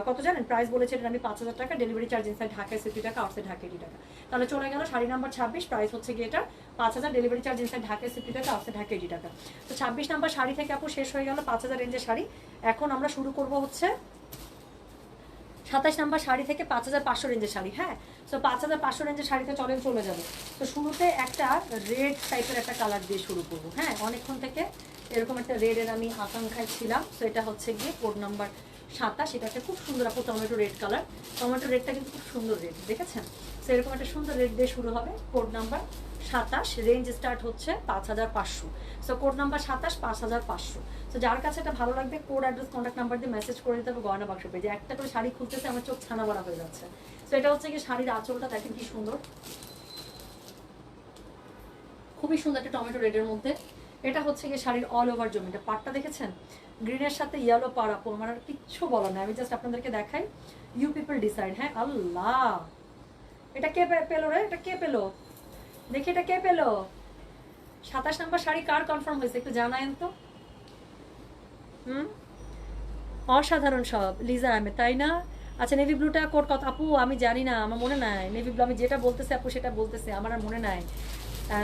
কত জানেন? প্রাইস বলেছে এটা আমি 5000 টাকা, ডেলিভারি চার্জ ইনসাইড ঢাকায় 60 টাকা, আউটসাইড ঢাকায় 80 টাকা। তাহলে চলে গেল শাড়ি নাম্বার 26, প্রাইস হচ্ছে গিয়ে এটা 5000, ডেলিভারি চার্জ ইনসাইড ঢাকায় 60 টাকা, আউটসাইড ঢাকায় 80 টাকা। তো 26 নাম্বার শাড়ি থেকে আপু শেষ হয়ে গেল 5000 রেঞ্জের শাড়ি। এখন আমরা শুরু করব হচ্ছে 27 নাম্বার শাড়ি থেকে 5500 রেঞ্জের শাড়ি। হ্যাঁ, সো 5500 রেঞ্জের শাড়িতে চলে যাবে। তো শুরুতে একটা রেড টাইপের একটা কালার দিয়ে শুরু করবো। হ্যাঁ, অনেকক্ষণ থেকে এরকম একটা রেডের আমি আকাঙ্ক্ষায় ছিলাম। সো এটা হচ্ছে গিয়ে কোড নাম্বার 27। এটা একটা খুব সুন্দর আপু টমেটো রেড কালার। টমেটো রেডটা কিন্তু খুব সুন্দর রেড, দেখেছেন? সো এরকম একটা সুন্দর রেড দিয়ে শুরু হবে। কোড নাম্বার 27, রেঞ্জ স্টার্ট হচ্ছে 5500। So code number 27, 5500। সো যার কাছে এটা ভালো লাগবে কোড অ্যাড্রেস কন্ট্যাক্ট নাম্বার দিয়ে মেসেজ করে দিতে হবে গয়না বাক্স পেজে। একটা করে শাড়ি খুলতেছে আমার চোখ ছানা বড়া হয়ে যাচ্ছে। সো এটা হচ্ছে কি শাড়ির আঁচলটা, দেখেন কি সুন্দর, খুবই সুন্দর একটা টমেটো রেডের মধ্যে। এটা হচ্ছে কি শাড়ির অল ওভার জমিটা, পাটটা দেখেছেন গ্রিনের সাথে ইয়েলো পার আপু, আমার আর কিচ্ছু বলার নাই, আমি জাস্ট আপনাদেরকে দেখাই। You people decide. হ্যাঁ, আল্লাহ, এটা কে পেলো রে? এটা কে পেলো দেখি, এটা কে পেলো? 27 নাম্বার শাড়ি কার কনফার্ম হয়েছে একটু জানায়েন তো। অসাধারণ সব লিজা আহমেদ, তাই না? আচ্ছা, নেভি ব্লুটা কোড কত আপু? আমি জানি না, আমার মনে নাই। নেভি ব্লু আমি যেটা বলতেছি আপু সেটা বলতেছে, আমার আর মনে নাই।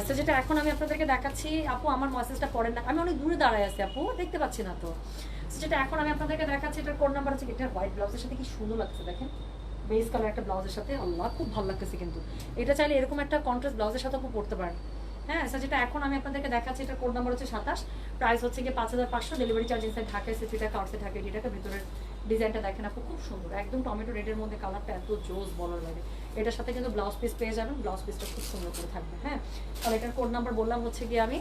তো যেটা এখন আমি আপনাদেরকে দেখাচ্ছি আপু, আমার মেসেজটা পড়েন না, আমি অনেক দূরে দাঁড়ায় আছি আপু, দেখতে পাচ্ছি না তো। যেটা এখন আমি আপনাদেরকে দেখাচ্ছি এটার কোড নাম্বার হচ্ছে, এটা হোয়াইট ব্লাউজের সাথে কি সুন্দর লাগছে দেখেন, বেস কালার একটা ব্লাউজের সাথে, আল্লাহ খুব ভালো লাগতেছে। কিন্তু এটা চাইলে এরকম একটা কন্ট্রাস্ট ব্লাউজের সাথে আপু পড়তে পারেন। হ্যাঁ, স্যার যেটা এখন আমি আপনাদেরকে দেখাচ্ছি এটার কোড নাম্বার হচ্ছে 27, প্রাইস হচ্ছে গিয়ে 5500, ডেলিভারি চার্জ ইনসাইড ঢাকায় 60 টাকা, আউটসাইড ঢাকায় 80 টাকা। ভিতরের ডিজাইনটা দেখেন আপু, খুব সুন্দর, একদম টমেটো রেডের মধ্যে কালারটা এত জোস বলার লাগে। এটার সাথে কিন্তু ব্লাউজ পিস পেয়ে যাবেন, ব্লাউজ পিসটা খুব সুন্দর করে থাকবে। হ্যাঁ, তাহলে এটার কোড নাম্বার বললাম হচ্ছে গিয়ে আমি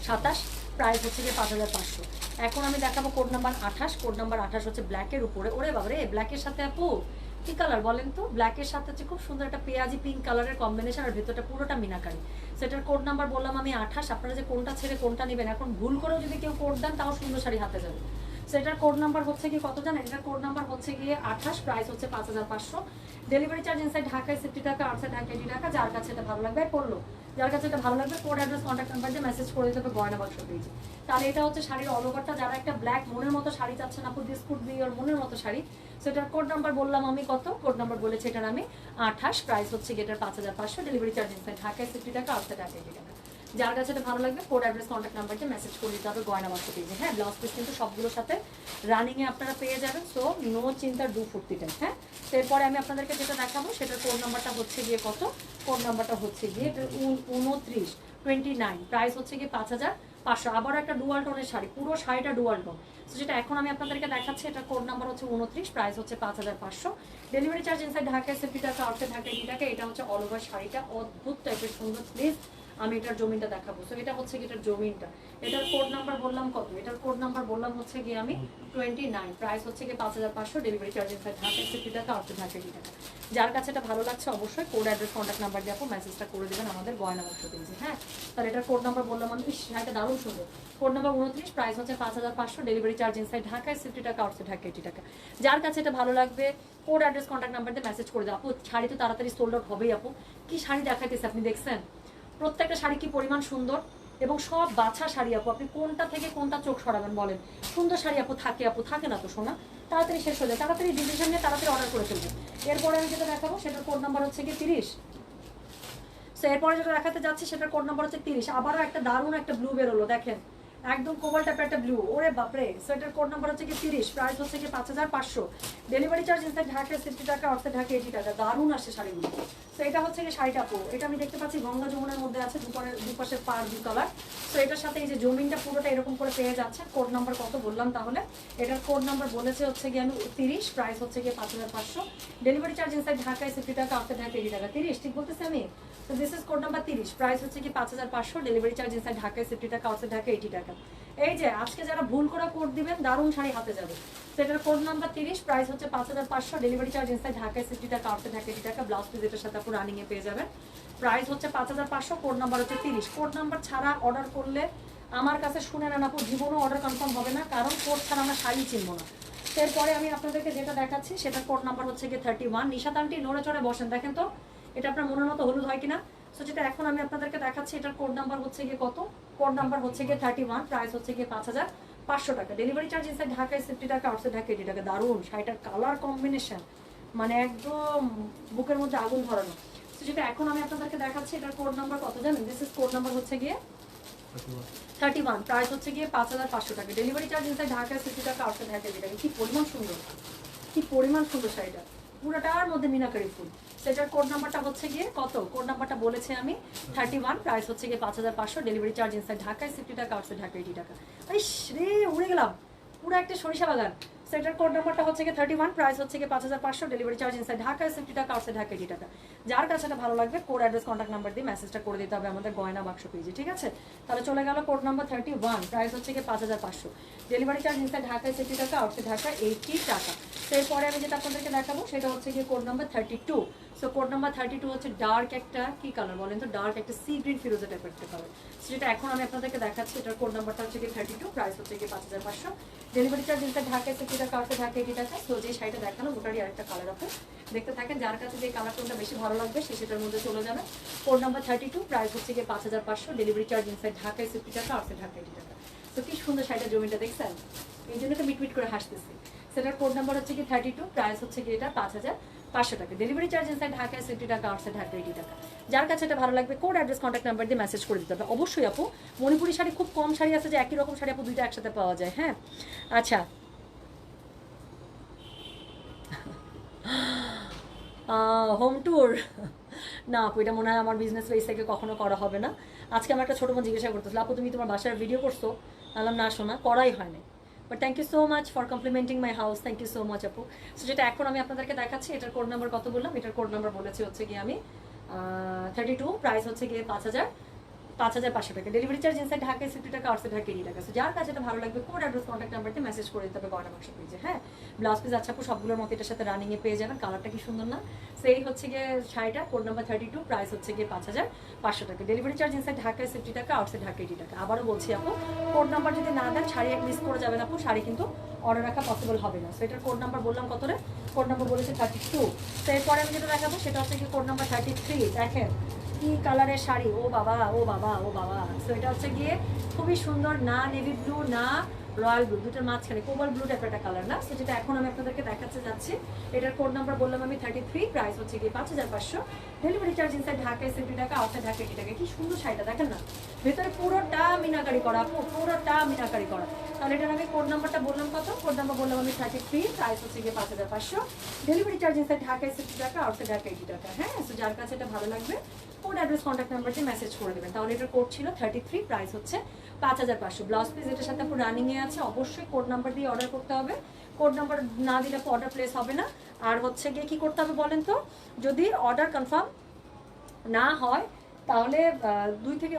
27, প্রাইস হচ্ছে গিয়ে 5500। এখন আমি দেখাবো কোড নাম্বার 28। কোড নাম্বার 28 হচ্ছে ব্ল্যাকের উপরে। ওরে বাবারে, ব্ল্যাকের সাথে আপু কি কালার বলেন তো? ব্ল্যাকের সাথে হচ্ছে খুব সুন্দর একটা পেঁয়াজি পিঙ্ক কালারের কম্বিনেশন, আর ভেতরটা পুরোটা মিনাকারি। সেটার কোড নাম্বার বললাম আমি 28। আপনারা যে কোনটা ছেড়ে কোনটা নেবেন, এখন ভুল করেও যদি কেউ কোড দেন তাও সুন্দর শাড়ি হাতে যাবে। সেটার কোড নাম্বার হচ্ছে গিয়ে কত জানেন? এটার কোড নাম্বার হচ্ছে গিয়ে 28, প্রাইস হচ্ছে 5500, ডেলিভারি চার্জ ইনসাইড ঢাকায় 60 টাকা, আউটসাইড ঢাকায় 80 টাকা। যার কাছে এটা ভালো লাগবে পড়লো, যার কাছে এটা ভালো লাগবে কোড অ্যাড্রেস কন্ট্যাক্ট নাম্বার দিয়ে মেসেজ করে দিতে হবে গয়না বাক্স পেজে। তাহলে এটা হচ্ছে শাড়ির অল ওভারটা। যারা একটা ব্ল্যাক মনের মতো শাড়ি চাচ্ছেন আপু, দিস কুড বি ইওর মনের মতো শাড়ি, সেটার কোড নাম্বার বললাম আমি কত, কোড নাম্বার বলেছে এটার আমি 28, প্রাইস হচ্ছে এটার 5500, ডেলিভারি চার্জ ইনসাইড ঢাকায় 60 টাকা, আউটসাইড ঢাকায় 80 টাকা। যার কাছে এটা ভালো লাগবে কোড অ্যাড্রেস কন্ট্যাক্ট নাম্বার দিয়ে মেসেজ করে দিতে হবে গয়না বাক্স পেজে। হ্যাঁ, ব্লাউজ পিস কিন্তু সবগুলোর সাথে রানিংয়ে আপনারা পেয়ে যাবেন, সো নো চিন্তার ডু ফুর্তি টাইম। হ্যাঁ, তো এরপরে আমি আপনাদেরকে যেটা দেখাবো সেটার কোড নাম্বারটা হচ্ছে গিয়ে কত, কোড নাম্বারটা হচ্ছে গিয়ে 29, প্রাইস হচ্ছে গিয়ে 5500। আবার একটা ডুয়াল টোনের শাড়ি, পুরো শাড়িটা ডুয়াল টোন। তো যেটা এখন আমি আপনাদেরকে দেখাচ্ছি এটার কোড নাম্বার হচ্ছে 29, প্রাইস হচ্ছে 5500, ডেলিভারি চার্জ ইনসাইড ঢাকায় 60 টাকা, আউটসাইড ঢাকায় 80 টাকা। এটা হচ্ছে অল ওভার শাড়িটা, অদ্ভুত টাইপের সুন্দর। প্লিজ আমি এটার জমিনটা দেখাবো। তো এটা হচ্ছে এটার জমিনটা। এটার কোড নাম্বার বললাম কত, এটার কোড নাম্বার বললাম হচ্ছে গিয়ে আমি 29, প্রাইস হচ্ছে গিয়ে 5500, ডেলিভারি চার্জ ইনসাইড ঢাকায় 60 টাকা, আউটসাইড ঢাকায় 80 টাকা। যার কাছে এটা ভালো লাগছে অবশ্যই কোড অ্যাড্রেস কন্ট্যাক্ট নাম্বার দিয়ে আপু মেসেজটা করে দেবেন আমাদের গয়না বাক্স পেজে। হ্যাঁ, তাহলে এটার কোড নাম্বার বললাম আমি, শাড়িটা দারুণ সুন্দর। কোড নাম্বার 29, প্রাইস হচ্ছে 5500, ডেলিভারি চার্জ ইনসাইড ঢাকায় 60 টাকা, আউটসাইড ঢাকায় 80 টাকা। যার কাছে এটা ভালো লাগবে কোড অ্যাড্রেস কন্ট্যাক্ট নাম্বার দিয়ে মেসেজ করে দেবো। আপু শাড়ি তো তাড়াতাড়ি সোল্ড আউট হবেই আপু। কি শাড়ি দেখাইতেছে আপনি দেখছেন? প্রত্যেকটা শাড়ি কি পরিমাণ সুন্দর, এবং সব বাছা শাড়ি আপু, আপনি কোনটা থেকে কোনটা চোখ সরাবেন বলেন? সুন্দর শাড়ি আপু থাকে না তো সোনা, তাড়াতাড়ি শেষ হয়ে যায়, তাড়াতাড়ি ডিসিশন নিয়ে তাড়াতাড়ি অর্ডার করে ফেলবেন। এরপরে আমি যেটা দেখাবো সেটার কোড নাম্বার হচ্ছে কি 30। সো এরপরে যেটা দেখাতে যাচ্ছি সেটার কোড নাম্বার হচ্ছে 30। আবারও একটা দারুণ একটা ব্লু বেরোলো, দেখেন একদম কোবাল টাইপের একটা ব্লু, ওরে বাপরে। সো এটার কোড নাম্বার হচ্ছে কি 30, প্রাইস হচ্ছে কি 5500, ডেলিভারি চার্জ ইনসাইড ঢাকায় 60 টাকা, আউটসাইড ঢাকায় 80 টাকা। দারুণ আসছে শাড়িগুলো। তো এটা হচ্ছে কি শাড়িটা আপু, এটা আমি দেখতে পাচ্ছি গঙ্গা যমুনার মধ্যে আছে, দুপাশে পার ব্লু কালার। তো এটার সাথে এই যে জমিনটা পুরোটা এরকম করে পেয়ে যাচ্ছে। কোড নাম্বার কত বললাম তাহলে? এটার কোড নাম্বার বলেছে হচ্ছে গিয়ে আমি 30, প্রাইস হচ্ছে গিয়ে 5500, ডেলিভারি চার্জ ইনসাইড ঢাকায় 60 টাকা, আউটসাইড ঢাকায় 80 টাকা। 30 ঠিক বলতেছি আমি? তো this is code number 30, price হচ্ছে কি 5500, ডেলিভারি চার্জ ইনসাইড ঢাকায় 60 টাকা, আউটসাইড ঢাকায় 80 টাকা। এই যে আজকে যারা ভুল করে কোড দিবেন দারুণ শাড়ি হাতে যাবে। তো এটার কোড নাম্বার 30, প্রাইস হচ্ছে 5500, ডেলিভারি চার্জ ইনসাইড ঢাকায় 60 টাকা, আউটসাইড ঢাকায় 80 টাকা। ব্লাউজ পিস এটার সাথে আপু রানিং এ পেয়ে যাবেন, প্রাইস হচ্ছে 5500, কোড নাম্বার হচ্ছে 30। কোড নাম্বার ছাড়া অর্ডার করলে আমার কাছে শুনে নেন আপু, জীবনও অর্ডার কনফার্ম হবে না, কারণ কোড ছাড়া আমরা শাড়ি চিনবো না। এরপরে আমি আপনাদেরকে যেটা দেখাচ্ছি সেটার কোড নাম্বার হচ্ছে গিয়ে 31। নিশাত আন্টি নড়ে চড়ে বসেন, দেখেন তো এটা আপনার মনের মতো হলুদ হয় কিনা। সো যেটা এখন আমি আপনাদেরকে দেখাচ্ছি এটার কোড নাম্বার হচ্ছে গিয়ে কত, কোড নাম্বার হচ্ছে গিয়ে 31, প্রাইস হচ্ছে গিয়ে 5500 টাকা, ডেলিভারি চার্জ ইনসাইড ঢাকায় 60 টাকা, আউটসাইড ঢাকায় 80 টাকা। দারুণ শাড়িটার কালার কম্বিনেশন, মানে একদম বুকের মধ্যে আগুন ধরানো। তো যেটা এখন আমি আপনাদেরকে দেখাচ্ছি এটার কোড নাম্বার কত জানেন? দিস ইজ কোড নাম্বার হচ্ছে গিয়ে 31, প্রাইস হচ্ছে গিয়ে 5500 টাকা, ডেলিভারি চার্জ ইনসাইড ঢাকায় 60 টাকা, আউটসাইড ঢাকায় 80 টাকা। কি পরিমাণ সুন্দর, কি পরিমাণ সুন্দর শাড়িটা, পুরোটার মধ্যে মিনাকারি ফুল। সেটার কোড নাম্বারটা হচ্ছে গিয়ে কত, কোড নাম্বারটা বলেছি আমি 31, প্রাইস হচ্ছে গিয়ে 5500, ডেলিভারি চার্জ ইনসাইড ঢাকায় 60 টাকা, আউটসাইড ঢাকা 80 টাকা। ইস রে, উড়ে গেলাম, পুরো একটা সরিষা বাগান। সেটার কোড নাম্বারটা হচ্ছে গিয়ে 31, প্রাইস হচ্ছে গিয়ে 5500, ডেলিভারি চার্জ ইনসাইড ঢাকায় 60 টাকা, আউটসাইড ঢাকা 80 টাকা। যার কাছে এটা ভালো লাগবে কোড অ্যাড্রেস কন্ট্যাক্ট নাম্বার দিয়ে মেসেজটা করে দিতে হবে আমাদের গয়না বাক্স পেজে, ঠিক আছে? তাহলে চলে গেল কোড নাম্বার 31, প্রাইস হচ্ছে গিয়ে 5500, ডেলিভারি চার্জ ইনসাইড ঢাকায় 60 টাকা, আউটসাইড ঢাকা 80 টাকা। তো এরপরে আমি যেটা আপনাদেরকে দেখাবো সেটা হচ্ছে গিয়ে code number 32। So code number 32 হচ্ছে ডার্ক একটা কি কালার বলেন তো, ডার্ক একটা সি গ্রিন ফিরোজা টাইপের একটা কালার। সেটা এখন আমি আপনাদেরকে দেখাচ্ছি। এটার কোড নাম্বারটা হচ্ছে গিয়ে 32, প্রাইস হচ্ছে গিয়ে 5500, ডেলিভারি চার্জ ইনসাইড ঢাকায় 60 টাকা, আউটসাইড ঢাকা 80 টাকা। তো যে শাড়িটা দেখানো ওটারই আরেকটা কালার আছে, দেখতে থাকেন। যার কাছে যে কালার টোনটা বেশি ভালো লাগবে সে সেটার মধ্যে চলে যাবে। কোড নাম্বার 32, প্রাইস হচ্ছে গিয়ে 5500, ডেলিভারি চার্জ ইনসাইড ঢাকায় 60 টাকা, আউটসাইড ঢাকা 80 টাকা। তো কি সুন্দর শাড়িটা, জমিটা দেখছেন? এই জন্য তো মিটমিট করে হাসতেছি। সেটার কোড নাম্বার হচ্ছে কি 32, প্রাইস হচ্ছে কি এটা 5500 টাকা, ডেলিভারি চার্জ ইনসাইড ঢাকায় 60 টাকা, আউটসাইড ঢাকা 80 টাকা। যার কাছে এটা ভালো লাগবে কোড অ্যাড্রেস কন্ট্যাক্ট নাম্বার দিয়ে মেসেজ করে দিতে হবে অবশ্যই। আপু মণিপুরি শাড়ি খুব কম শাড়ি আছে যে একই রকম শাড়ি আপু দুইটা একসাথে পাওয়া যায়। হ্যাঁ আচ্ছা, হোম ট্যুর না আপু, এটা মনে হয় আমার বিজনেস পেজ থেকে কখনো করা হবে না। আজকে আমার একটা ছোটো বোন জিজ্ঞাসা করতেছিল, আপু তুমি তোমার বাসার ভিডিও করছো? বললাম না শোনা, করাই হয় না। But thank you so much for complimenting my house, thank you so much আপু। সো যেটা এখন আমি আপনাদেরকে দেখাচ্ছি, এটার কোড নাম্বার কত বললাম? এটার কোড নাম্বার বলেছি হচ্ছে গিয়ে আমি 32, প্রাইস হচ্ছে গিয়ে 5500 টাকা, ডেলিভারি চার্জ ইনসাইড ঢাকায় 60 টাকা, আউটসাইড ঢাকা 80 টাকা। যার কাছে এটা ভালো লাগবে কোড অ্যাড্রেস কন্ট্যাক্ট নাম্বার দিয়ে মেসেজ করে দিতে হবে গয়না বাক্স পেজে। হ্যাঁ, ব্লাউজ পিস আচ্ছা আপু সবগুলোর মতো এটার সাথে রানিংয়ে পেয়ে যাবেন। কালারটা কি সুন্দর না? সেই হচ্ছে গিয়ে শাড়িটা, কোড নাম্বার 32, প্রাইস হচ্ছে গিয়ে 5500 টাকা, ডেলিভারি চার্জ ইনসাইড ঢাকায় 60 টাকা, আউটসাইড ঢাকা 80 টাকা। আবারও বলছি আপু, কোড নাম্বার যদি না দেন শাড়ি মিস করে যাবেন আপু, শাড়ি কিন্তু অর্ডার রাখা পসিবল হবে না। সো এটার কোড নাম্বার বললাম কত রে? কোড নাম্বার বলেছে 32। তো এরপরে আমি যেটা দেখাবো সেটা হচ্ছে কি কোড নাম্বার 33। দেখেন কি কালারের শাড়ি, ও বাবা ও বাবা ও বাবা। সো এটা হচ্ছে গিয়ে খুবই সুন্দর, না নেভি ব্লু না রয়্যাল ব্লু, দুটোর মাঝখানে কোবাল ব্লু টাইপের একটা কালার না। সো যেটা এখন আমি আপনাদেরকে দেখাতে যাচ্ছি, এটার কোড নাম্বার বললাম আমি 33, প্রাইস হচ্ছে গিয়ে 5500, ডেলিভারি চার্জ ইনসাইড ঢাকায় 60 টাকা, আউটসাইড ঢাকা 80 টাকা। কি সুন্দর শাড়িটা দেখেন না, ভেতরে পুরোটা মিনাকারি করা আপু, পুরোটা মিনাকারি করা। তাহলে এটার আমি কোড নাম্বারটা বললাম কত? কোড নাম্বার বললাম আমি 33, প্রাইস হচ্ছে গিয়ে 5500, ডেলিভারি চার্জ ইনসাইড ঢাকায় 60 টাকা, আউটসাইড ঢাকা 80 টাকা। হ্যাঁ, সো যার কাছে এটা ভালো লাগবে কোড অ্যাড্রেস কন্ট্যাক্ট নাম্বার দিয়ে মেসেজ করে দেবেন। তাহলে এটার কোড ছিল 33, প্রাইস হচ্ছে 5500। ব্লাউজ পিস এটার সাথে পুরো রানিংয়ে আছে, অবশ্যই কোড নাম্বার দিয়ে অর্ডার করতে হবে। কোড নাম্বার না দিলে অর্ডার প্লেস হবে না। আর হচ্ছে গিয়ে কী করতে হবে বলেন তো, যদি অর্ডার কনফার্ম না হয় তাহলে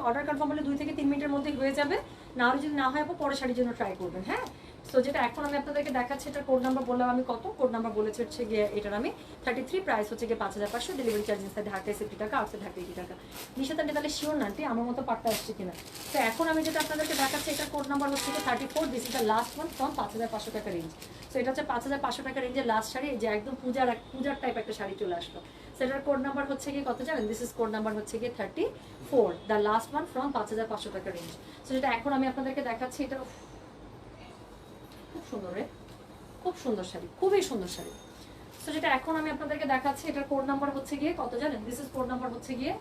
অর্ডার কনফার্ম হলে 2 থেকে 3 মিনিটের মধ্যে হয়ে যাবে। না হলে যদি না হয় আপু পরে শাড়ির জন্য ট্রাই করবেন। হ্যাঁ, সো যেটা এখন আমি আপনাদেরকে দেখাচ্ছি, এটা কোড নাম্বার বললাম আমি কত? কোড নাম্বার বলেছে হচ্ছে গিয়ে এটার আমি 33, প্রাইস হচ্ছে গিয়ে 5500, ডেলিভারি চার্জ ইনসাইড ঢাকায় 60 টাকা, আউটসাইড ঢাকা 80 টাকা। নিশাতান্টি তাহলে শিওর না আন্টি আমার মতো পাট্টা আসছে কিনা? তো এখন আমি যেটা আপনাদেরকে দেখাচ্ছি, এটার কোড নাম্বার হচ্ছে গিয়ে 34, this is the last one from 5500 টাকা রেঞ্জ। সো এটা হচ্ছে 5500 টাকা রেঞ্জের লাস্ট শাড়ি, যে একদম পূজার টাইপ একটা শাড়ি চলে আসলো। সেটার কোড নাম্বার হচ্ছে গিয়ে কত জানেন? দিস ইজ কোড নাম্বার হচ্ছে গিয়ে 34, দ্য লাস্ট ওয়ান ফ্রম 5500 টাকা রেঞ্জ। সো যেটা এখন আমি আপনাদেরকে দেখাচ্ছি, এটা খুব সুন্দর রে, খুব সুন্দর শাড়ি, খুবই সুন্দর শাড়ি। সো যেটা এখন আমি আপনাদেরকে দেখাচ্ছি, এটার কোড নাম্বার হচ্ছে গিয়ে কত জানেন? দিস ইজ কোড নাম্বার হচ্ছে গিয়ে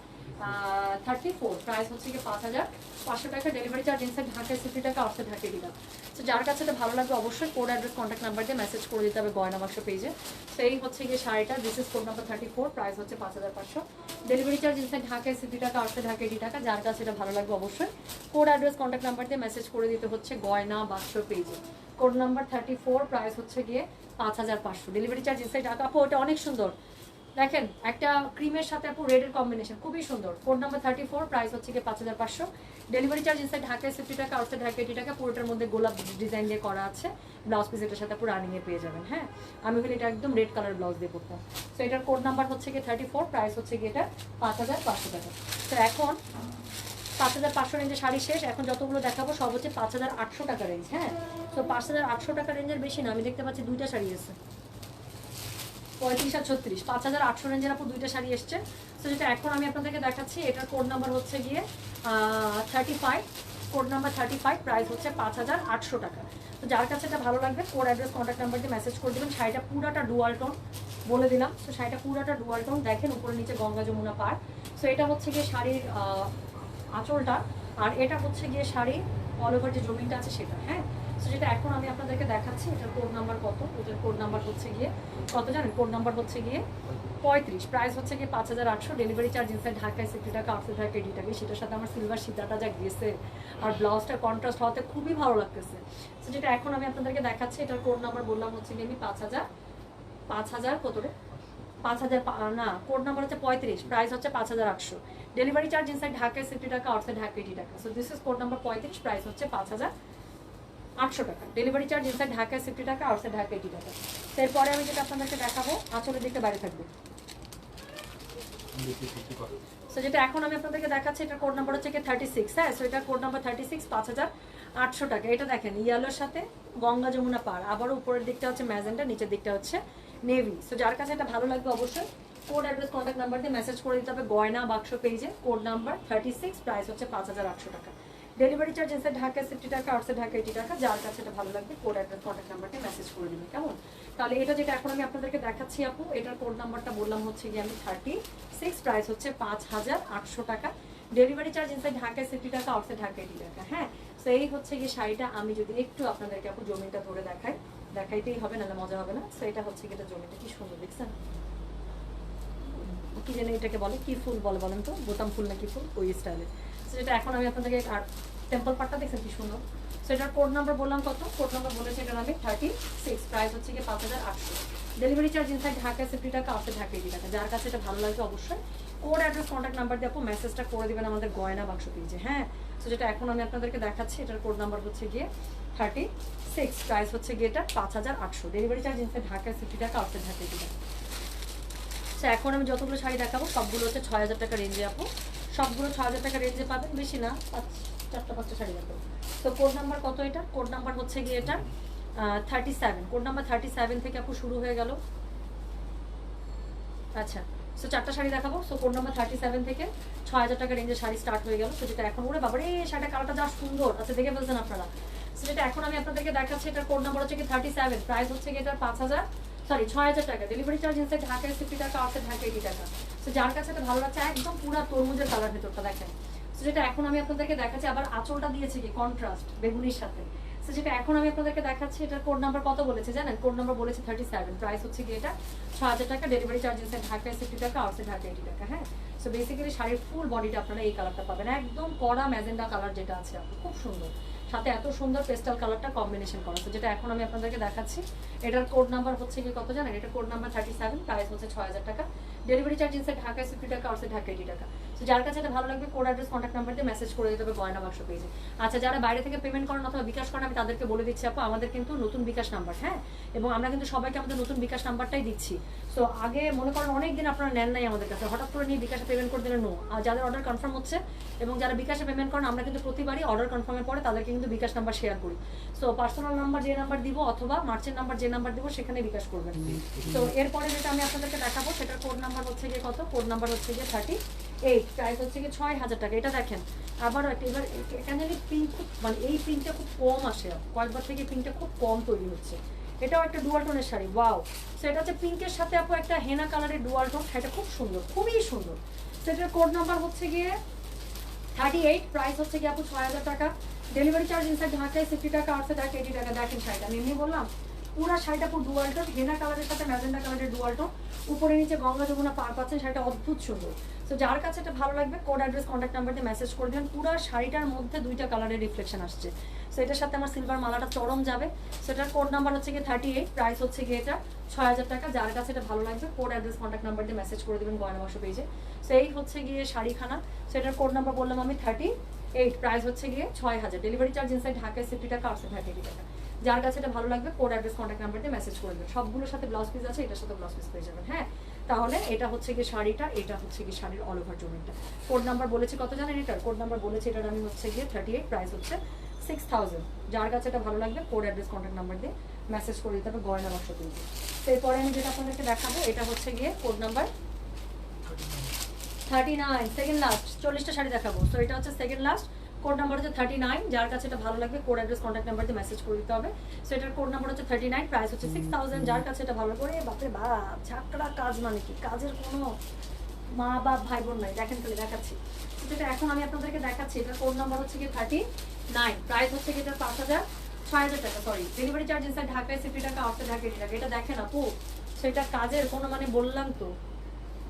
34, প্রাইস হচ্ছে গিয়ে 5500 টাকা, ডেলিভারি চার্জ ইনসাইড ঢাকায় 60 টাকা, আউটসাইড ঢাকা 80 টাকা। সো যার কাছে এটা ভালো লাগবে অবশ্যই কোড অ্যাড্রেস কন্ট্যাক্ট নাম্বার দিয়ে মেসেজ করে দিতে হবে গয়না বাক্স পেজে। সো এই হচ্ছে গিয়ে শাড়িটা, this is code number 34, price হচ্ছে 5500, ডেলিভারি চার্জ ইনসাইড ঢাকায় 60 টাকা, আউটসাইড ঢাকা 80 টাকা। যার কাছে এটা ভালো লাগবে অবশ্যই কোড অ্যাড্রেস কন্ট্যাক্ট নাম্বার দিয়ে মেসেজ করে দিতে হচ্ছে গয়না বাক্স পেজে। কোড নাম্বার 34, প্রাইস হচ্ছে গিয়ে 5500, ডেলিভারি চার্জ ইনসাইড ঢাকা। আপু ওটা অনেক সুন্দর, দেখেন একটা ক্রিমের সাথে আপু রেডের কম্বিনেশন, খুবই সুন্দর। কোড নাম্বার 34, প্রাইস হচ্ছে গিয়ে 5500, ডেলিভারি চার্জ ইনসাইড ঢাকায় 60 টাকা, আউটসাইড ঢাকা 80 টাকা। পুরোটার মধ্যে গোলাপ ডিজাইন দিয়ে করা আছে, ব্লাউজ পিস এটার সাথে পুরো রানিংয়ে পেয়ে যাবেন। হ্যাঁ, আমি বলি এটা একদম রেড কালার ব্লাউজ দিয়ে পরতাম। সো এটার কোড নাম্বার হচ্ছে গিয়ে 34, প্রাইস হচ্ছে গিয়ে এটা 5500 টাকা। তো এখন 5500 রেঞ্জের শাড়ি শেষ, এখন যতগুলো দেখাবো সব হচ্ছে 5800 টাকা রেঞ্জ। হ্যাঁ, তো 5800 টাকা রেঞ্জের বেশি না, আমি দেখতে পাচ্ছি দুইটা শাড়ি আছে 35 আর 36, 5800 রেঞ্জের আপু দুইটা শাড়ি এসছে। তো যেটা এখন আমি আপনাদেরকে দেখাচ্ছি, এটার কোড নাম্বার হচ্ছে গিয়ে 35, কোড নাম্বার 35, প্রাইস হচ্ছে 5800 টাকা। তো যার কাছে এটা ভালো লাগবে কোড অ্যাড্রেস কন্ট্যাক্ট নাম্বার দিয়ে মেসেজ করে দেবেন। শাড়িটা পুরাটা ডুয়াল টোন বলে দিলাম। তো শাড়িটা পুরাটা ডুয়াল টোন, দেখেন উপরে নিচে গঙ্গা যমুনা পার। সো এটা হচ্ছে গিয়ে শাড়ির আঁচলটা, আর এটা হচ্ছে গিয়ে শাড়ির অল ওভার যে জমিনটা আছে সেটা। হ্যাঁ, সো যেটা এখন আমি আপনাদেরকে দেখাচ্ছি, এটার কোড নাম্বার কত, এটার কোড নাম্বার হচ্ছে গিয়ে কত জানেন, কোড নাম্বার হচ্ছে গিয়ে 35, প্রাইস হচ্ছে গিয়ে 5800, ডেলিভারি চার্জ ইনসাইড ঢাকায় 60 টাকা, আউটসাইড ঢাকা 80 টাকা। সেটার সাথে আমার সিলভার সীতাটা যা গেছে আর ব্লাউজটার কন্ট্রাস্ট হওয়াতে খুবই ভালো লাগতেছে। সো যেটা এখন আমি আপনাদেরকে দেখাচ্ছি, এটার কোড নাম্বার বললাম হচ্ছে গিয়ে আমি 5000 কত রে, 5000 না, কোড নাম্বার হচ্ছে 35, প্রাইস হচ্ছে 5800, ডেলিভারি চার্জ ইনসাইড ঢাকায় 60 টাকা, আউটসাইড ঢাকা 80 টাকা। So this is code number 35, price হচ্ছে 5800 টাকা, ডেলিভারি চার্জ ইনসাইড ঢাকায় 60 টাকা, আউটসাইড ঢাকা 80 টাকা। এরপরে আমি যেটা আপনাদেরকে দেখাবো, আঁচলের দিকটা বাইরে থাকবে। সো যেটা এখন আমি আপনাদেরকে দেখাচ্ছি, এটার কোড নাম্বার হচ্ছে কি 36। হ্যাঁ, সো এটার কোড নাম্বার 36, 5800 টাকা। এটা দেখেন ইয়েলোর সাথে গঙ্গা যমুনা পার, আবারও উপরের দিকটা হচ্ছে ম্যাজেন্টা, নিচের দিকটা হচ্ছে নেভি। সো যার কাছে এটা ভালো লাগবে অবশ্যই কোড অ্যাড্রেস কন্ট্যাক্ট নাম্বার দিয়ে মেসেজ করে দিতে হবে গয়না বাক্স পেজে, কোড নাম্বার 36, প্রাইস হচ্ছে 5800 টাকা, ডেলিভারি চার্জ ইনসাইড ঢাকা 60 টাকা, আউটসাইড ঢাকা 80 টাকা। যার কাছে এটা ভালো লাগবে কোড অ্যাড্রেস কন্ট্যাক্ট নাম্বারটা মেসেজ করে দিবেন, কেমন? তাহলে এটা যেটা এখন আমি আপনাদেরকে দেখাচ্ছি আপু, এটার কোড নাম্বারটা বললাম হচ্ছে গিয়ে আমি 36, প্রাইস হচ্ছে 5800 টাকা, ডেলিভারি চার্জ ইনসাইড ঢাকায় 60 টাকা, আউটসাইড ঢাকা 80 টাকা। হ্যাঁ, তো এই হচ্ছে গিয়ে শাড়িটা। আমি যদি একটু আপনাদেরকে আপু জমিনটা ধরে দেখাইতেই হবে, নাহলে মজা হবে না। সো এটা হচ্ছে গিয়ে জমিটা কি সুন্দর দেখছেন, কি জানি এটাকে বলে, কি ফুল বলে বলেন তো, বোতাম ফুল নাকি ফুল, ওই স্টাইলে। সেটা এখন আমি আপনাদেরকে আর টেম্পল পাটটা দেখছেন কি সুন্দর। সেটার কোড নাম্বার বললাম কত, কোড নাম্বার বলেছে এটার আমি 36, প্রাইস হচ্ছে কি 5800, ডেলিভারি চার্জ ইনসাইড ঢাকা 60 টাকা, আউটসাইড ঢাকা 80 টাকা। যার কাছে এটা ভালো লাগবে অবশ্যই কোড অ্যাড্রেস কন্ট্যাক্ট নাম্বার দিয়ে আপু মেসেজটা করে দিবেন আমাদের গয়না বাক্স পেজে। হ্যাঁ, সো যেটা এখন আমি আপনাদেরকে দেখাচ্ছি, এটার কোড নাম্বার হচ্ছে গিয়ে 36, প্রাইস হচ্ছে গিয়ে এটা 5800, ডেলিভারি চার্জ ইনসাইড ঢাকা 60 টাকা, আউটসাইড ঢাকা 80 টাকা। আচ্ছা, এখন আমি যতগুলো শাড়ি দেখাবো সবগুলো হচ্ছে 6000 টাকা রেঞ্জে আপু, সবগুলো 6000 টাকা রেঞ্জে পাবেন, বেশি না, 4-5টা শাড়ি দেখাবো। তো কোড নাম্বার কত, এটা কোড নাম্বার হচ্ছে গিয়ে এটা 37, কোড নাম্বার 37 থেকে আপু শুরু হয়ে গেল। আচ্ছা, সো 4টা শাড়ি দেখাবো। সো কোড নাম্বার 37 থেকে 6000 টাকা রেঞ্জে শাড়ি স্টার্ট হয়ে গেল। সো যেটা এখন ওরে বাবারে শাড়িটা কালারটা যা সুন্দর, আচ্ছা দেখে ফেলছেন আপনারা। সো যেটা এখন আমি আপনাদেরকে দেখাচ্ছি, এটার কোড নাম্বার হচ্ছে কি 37, প্রাইস হচ্ছে কি এটার 6000 টাকা, ডেলিভারি চার্জ ইনসাইড ঢাকায় 60 টাকা, আউটসাইড ঢাকা 80 টাকা। সো যার কাছে এটা ভালো লাগছে, একদম পুরো তরমুজের কালার ভেতরটা দেখেন। সো যেটা এখন আমি আপনাদেরকে দেখাচ্ছি, আবার আঁচলটা দিয়েছে কি কন্ট্রাস্ট বেগুনির সাথে। সো যেটা এখন আমি আপনাদেরকে দেখাচ্ছি, এটার কোড নাম্বার কত বলেছে জানেন, কোড নাম্বার বলেছে 37, প্রাইস হচ্ছে কি এটা 6000 টাকা, ডেলিভারি চার্জ ইনসাইড ঢাকায় 60 টাকা, আউটসাইড ঢাকা 80 টাকা। হ্যাঁ, সো বেসিক্যালি শাড়ির ফুল বডিটা আপনারা এই কালারটা পাবেন, একদম কড়া ম্যাজেন্ডা কালার যেটা আছে আপু, খুব সুন্দর, সাথে এত সুন্দর পেস্টাল কালারটা কম্বিনেশন করা। তো যেটা এখন আমি আপনাদেরকে দেখাচ্ছি, এটার কোড নাম্বার হচ্ছে কি কত জানেন, এটা কোড নাম্বার 37, প্রাইস হচ্ছে 6000 টাকা, ডেলিভারি চার্জ ইনসাইড ঢাকায় 60 টাকা, আউটসাইড ঢাকা 80 টাকা। তো যার কাছে এটা ভালো লাগবে কোড অ্যাড্রেস কন্ট্যাক্ট নাম্বার দিয়ে মেসেজ করে দিতে হবে গয়না বাক্স পেজে। আচ্ছা, যারা বাইরে থেকে পেমেন্ট করেন অথবা বিকাশ করেন, আমি তাদেরকে বলে দিচ্ছি আপু, আমাদের কিন্তু নতুন বিকাশ নাম্বার। হ্যাঁ, এবং আমরা কিন্তু সবাইকে আমাদের নতুন বিকাশ নাম্বারটাই দিচ্ছি। সো আগে মনে করেন অনেকদিন আপনারা নেন নাই আমাদের কাছে, হঠাৎ করে নিয়ে বিকাশে পেমেন্ট করে দিলেন নো। আর যাদের অর্ডার কনফার্ম হচ্ছে এবং যারা বিকাশে পেমেন্ট করেন, আমরা কিন্তু প্রতিবারই অর্ডার কনফার্মের পরে তাদেরকে কিন্তু বিকাশ নাম্বার শেয়ার করি। সো পার্সোনাল নাম্বার যে নাম্বার দিব অথবা মার্চেন্ট নাম্বার যে নাম্বার দিব সেখানে বিকাশ করবেন। তো এরপরে যেটা আমি আপনাদেরকে দেখাবো, সেটার কোড নাম্বার হচ্ছে গিয়ে কত, কোড নাম্বার হচ্ছে গিয়ে 38, প্রাইস হচ্ছে গিয়ে 6000 টাকা। এটা দেখেন আবার এবার এখানে পিঙ্ক, মানে এই পিঙ্কটা খুব কম আসে, কয়েকবার থেকে পিঙ্কটা খুব কম তৈরি হচ্ছে। এটাও একটা ডুয়াল টোনের শাড়ি, ওয়াও। সো এটা হচ্ছে পিঙ্কের সাথে আপু একটা হেনা কালারের ডুয়াল টোন, এটা খুব সুন্দর, খুবই সুন্দর। সেটার কোড নাম্বার হচ্ছে গিয়ে 38, প্রাইস হচ্ছে গিয়ে আপু 6000 টাকা, ডেলিভারি চার্জ ইনসাইড ঢাকায় 60 টাকা, আউটসাইড ঢাকা 80 টাকা। দেখেন শাড়িটা আমি এমনি বললাম, পুরো শাড়িটা পুরো ডুয়াল টোন, হেনা কালারের সাথে ম্যাজেন্ডা কালারের ডুয়াল টোন, উপরে নিচে গঙ্গা যমুনা পার পাচ্ছেন, শাড়িটা অদ্ভুত সুন্দর। তো যার কাছে এটা ভালো লাগবে কোড অ্যাড্রেস কন্ট্যাক্ট নাম্বার দিয়ে মেসেজ করে দেবেন। পুরো শাড়িটার মধ্যে 2টা কালারের রিফ্লেকশন আসছে। সো এটার সাথে আমার সিলভার মালাটা চরম যাবে। সেটার কোড নাম্বার হচ্ছে গিয়ে 38, প্রাইস হচ্ছে গিয়ে এটা 6000 টাকা। যার কাছে এটা ভালো লাগবে কোড অ্যাড্রেস কন্ট্যাক্ট নাম্বার দিয়ে মেসেজ করে দেবেন গয়না বাক্স পেজে। সো এই হচ্ছে গিয়ে শাড়িখানা। সেটার কোড নাম্বার বললাম আমি 38, প্রাইস হচ্ছে গিয়ে 6000, ডেলিভারি চার্জ ইনসাইড ঢাকায় 60 টাকা, আউটসাইড ঢাকা 80 টাকা। যার কাছে এটা ভালো লাগবে কোড অ্যাড্রেস কন্ট্যাক্ট নাম্বার দিয়ে মেসেজ করে দেবেন। সবগুলোর সাথে ব্লাউজ পিস আছে, এটার সাথে ব্লাউজ পিস পেয়ে যাবেন। হ্যাঁ, তাহলে এটা হচ্ছে গিয়ে শাড়িটা, এটা হচ্ছে গিয়ে শাড়ির অল ওভার জমিনটা। কোড নাম্বার বলেছি কত জানেন, এটার কোড নাম্বার বলেছি এটার আমি হচ্ছে গিয়ে 38, প্রাইস হচ্ছে 6000। যার কাছে এটা ভালো লাগবে কোড অ্যাড্রেস কন্ট্যাক্ট নাম্বার দিয়ে মেসেজ করে দিতে হবে গয়না বাক্স পেজে। তো এরপরে আমি যেটা আপনাদেরকে দেখাবো, এটা হচ্ছে গিয়ে কোড নাম্বার 39, সেকেন্ড লাস্ট, 40টা শাড়ি দেখাবো। তো এটা হচ্ছে সেকেন্ড লাস্ট, কোড নাম্বার হচ্ছে 39। যার কাছে এটা ভালো লাগবে কোড অ্যাড্রেস কন্ট্যাক্ট নাম্বার দিয়ে মেসেজ করে দিতে হবে। সো এটার কোড নাম্বার হচ্ছে 39, প্রাইস হচ্ছে 6000। যার কাছে এটা ভালো করে, বাপরে বাপ ঝাঁকড়া কাজ, মানে কি কাজের কোনো মা বাপ ভাই বোন নাই, দেখেন তাহলে দেখাচ্ছি। যেটা এখন আমি আপনাদেরকে দেখাচ্ছি, এটা কোড নাম্বার হচ্ছে কি 39, প্রাইস হচ্ছে কি এটা 6,000 টাকা, সরি ডেলিভারি চার্জ ইনসাইড ঢাকায় 60 টাকা, আউটসাইড ঢাকা 80 টাকা। এটা দেখেন আপু, সেটা কাজের কোনো মানে বললাম তো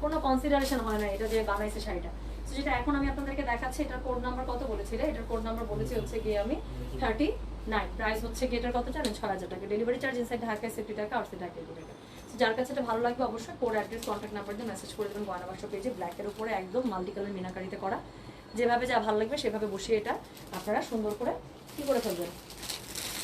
কোনো কনসিডারেশন হয় না এটা যে বানাইছে শাড়িটা। তো যেটা এখন আমি আপনাদেরকে দেখাচ্ছি, এটার কোড নাম্বার কত বলেছিলে? এটার কোড নাম্বার বলেছি হচ্ছে গিয়ে আমি 39, প্রাইস হচ্ছে গিয়ে এটার কত জানেন? 6,000 টাকা, ডেলিভারি চার্জ ইনসাইড ঢাকায় 60 টাকা, আউটসাইড ঢাকা 80 টাকা। যার কাছে এটা ভালো লাগবে অবশ্যই কোড অ্যাড্রেস কন্ট্যাক্ট নাম্বার দিয়ে মেসেজ করে দেবেন গয়না বাক্স পেজে, ব্ল্যাকের উপরে একদম মাল্টি কালার মিনাকারিতে করা, যেভাবে যা ভালো লাগবে সেভাবে বসিয়ে এটা আপনারা সুন্দর করে কী করে ফেলবেন,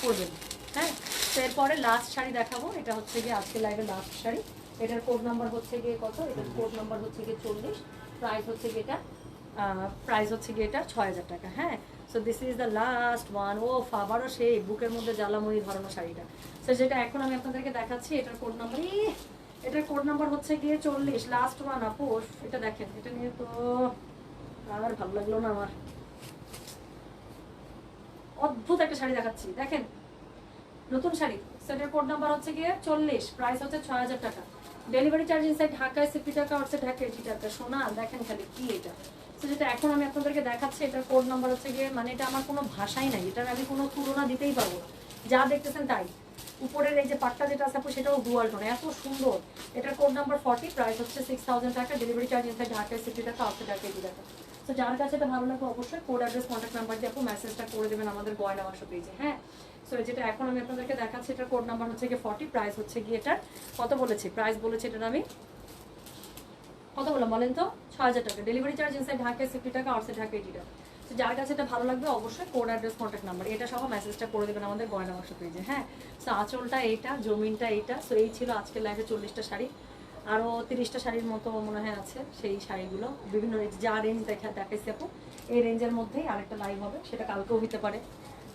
করবেন। হ্যাঁ, তো এরপরে লাস্ট শাড়ি দেখাবো, এটা হচ্ছে গিয়ে আজকে লাইভের লাস্ট শাড়ি। এটার কোড নাম্বার হচ্ছে গিয়ে কত? এটার কোড নাম্বার হচ্ছে গিয়ে 40, প্রাইস হচ্ছে গিয়ে এটা এটা 6,000 টাকা। হ্যাঁ, so this is the last one. ও আবারও সেই বুকের মধ্যে জ্বালাময়ী ধরানো শাড়িটা। সো যেটা এখন আমি আপনাদেরকে দেখাচ্ছি, এটার কোড নাম্বার হচ্ছে গিয়ে 40, লাস্ট ওয়ান আপু। এটা দেখেন, এটা নিয়ে তো আর ভালো লাগলো না আমার। অদ্ভুত একটা শাড়ি দেখাচ্ছি, দেখেন নতুন শাড়ি। সেটার কোড নাম্বার হচ্ছে গিয়ে 40, প্রাইস হচ্ছে 6,000 টাকা, ডেলিভারি চার্জ ইনসাইড ঢাকায় 60 টাকা, আউটসাইড ঢাকা 80 টাকা। সোনা দেখেন খালি কি এটা। তো যেটা এখন আমি আপনাদেরকে দেখাচ্ছি, এটার কোড নাম্বার হচ্ছে গিয়ে, মানে এটা আমার কোনো ভাষাই নাই, এটার আমি কোনো তুলনা দিতেই পারবো না, যা দেখতেছেন তাই। উপরের এই যে পাটটা যেটা আছে আপু, সেটাও ডুয়াল টোন, এত সুন্দর। এটার কোড নাম্বার 40, প্রাইস হচ্ছে 6,000 টাকা, ডেলিভারি চার্জ ইনসাইড ঢাকায় 60 টাকা, আউটসাইড ঢাকা 80 টাকা। তো যার কাছে এটা ভালো লাগবে অবশ্যই কোড অ্যাড্রেস কন্ট্যাক্ট নাম্বার দিয়ে আপু মেসেজটা করে দেবেন আমাদের গয়না বাক্স পেজে। হ্যাঁ, সো যেটা এখন আমি আপনাদেরকে দেখাচ্ছি, এটার কোড নাম্বার হচ্ছে গিয়ে 40, প্রাইস হচ্ছে গিয়ে এটার কত বলেছি? প্রাইস বলেছি এটার আমি কত বললাম বলেন তো? 6,000 টাকা, ডেলিভারি চার্জ ইনসাইড ঢাকায় 60 টাকা, আউটসাইড ঢাকা 80 টাকা। তো যার কাছে এটা ভালো লাগবে অবশ্যই কোড অ্যাড্রেস কন্ট্যাক্ট নাম্বার এটা সহ মেসেজটা করে দেবেন আমাদের গয়না বাক্স পেজে। হ্যাঁ, সো আঁচলটা এইটা, জমিনটা এইটা। সো এই ছিল আজকের লাইভে 40টা শাড়ি, আরও 30টা শাড়ির মতো মনে হয় আছে। সেই শাড়িগুলো বিভিন্ন যা রেঞ্জ দেখাইছি আপু, এই রেঞ্জের মধ্যেই আরেকটা লাইভ হবে, সেটা কালকেও হতে পারে,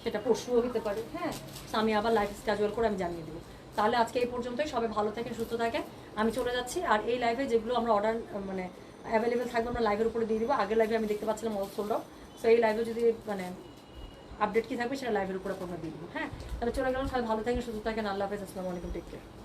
সেটা পরশুও হতে পারে। হ্যাঁ, তো আমি আবার লাইভ স্কেজুয়াল করে আমি জানিয়ে দেবো। তাহলে আজকে এই পর্যন্তই, সবাই ভালো থাকেন, সুস্থ থাকেন, আমি চলে যাচ্ছি। আর এই লাইভে যেগুলো আমরা অর্ডার মানে অ্যাভেলেবেল থাকবে আমরা লাইভের উপরে দিয়ে দিব। আগের লাইভে আমি দেখতে পাচ্ছিলাম অল সোল্ড আউট, সো এই লাইভে যদি মানে আপডেট কি থাকবে সেটা লাইভের উপরে আপনারা দিয়ে দিব। হ্যাঁ, তাহলে চলে গেলাম, সবাই ভালো থাকেন, সুস্থ থাকেন, আল্লাহ হাফেজ, আসসালামু আলাইকুম, টেক কেয়ার।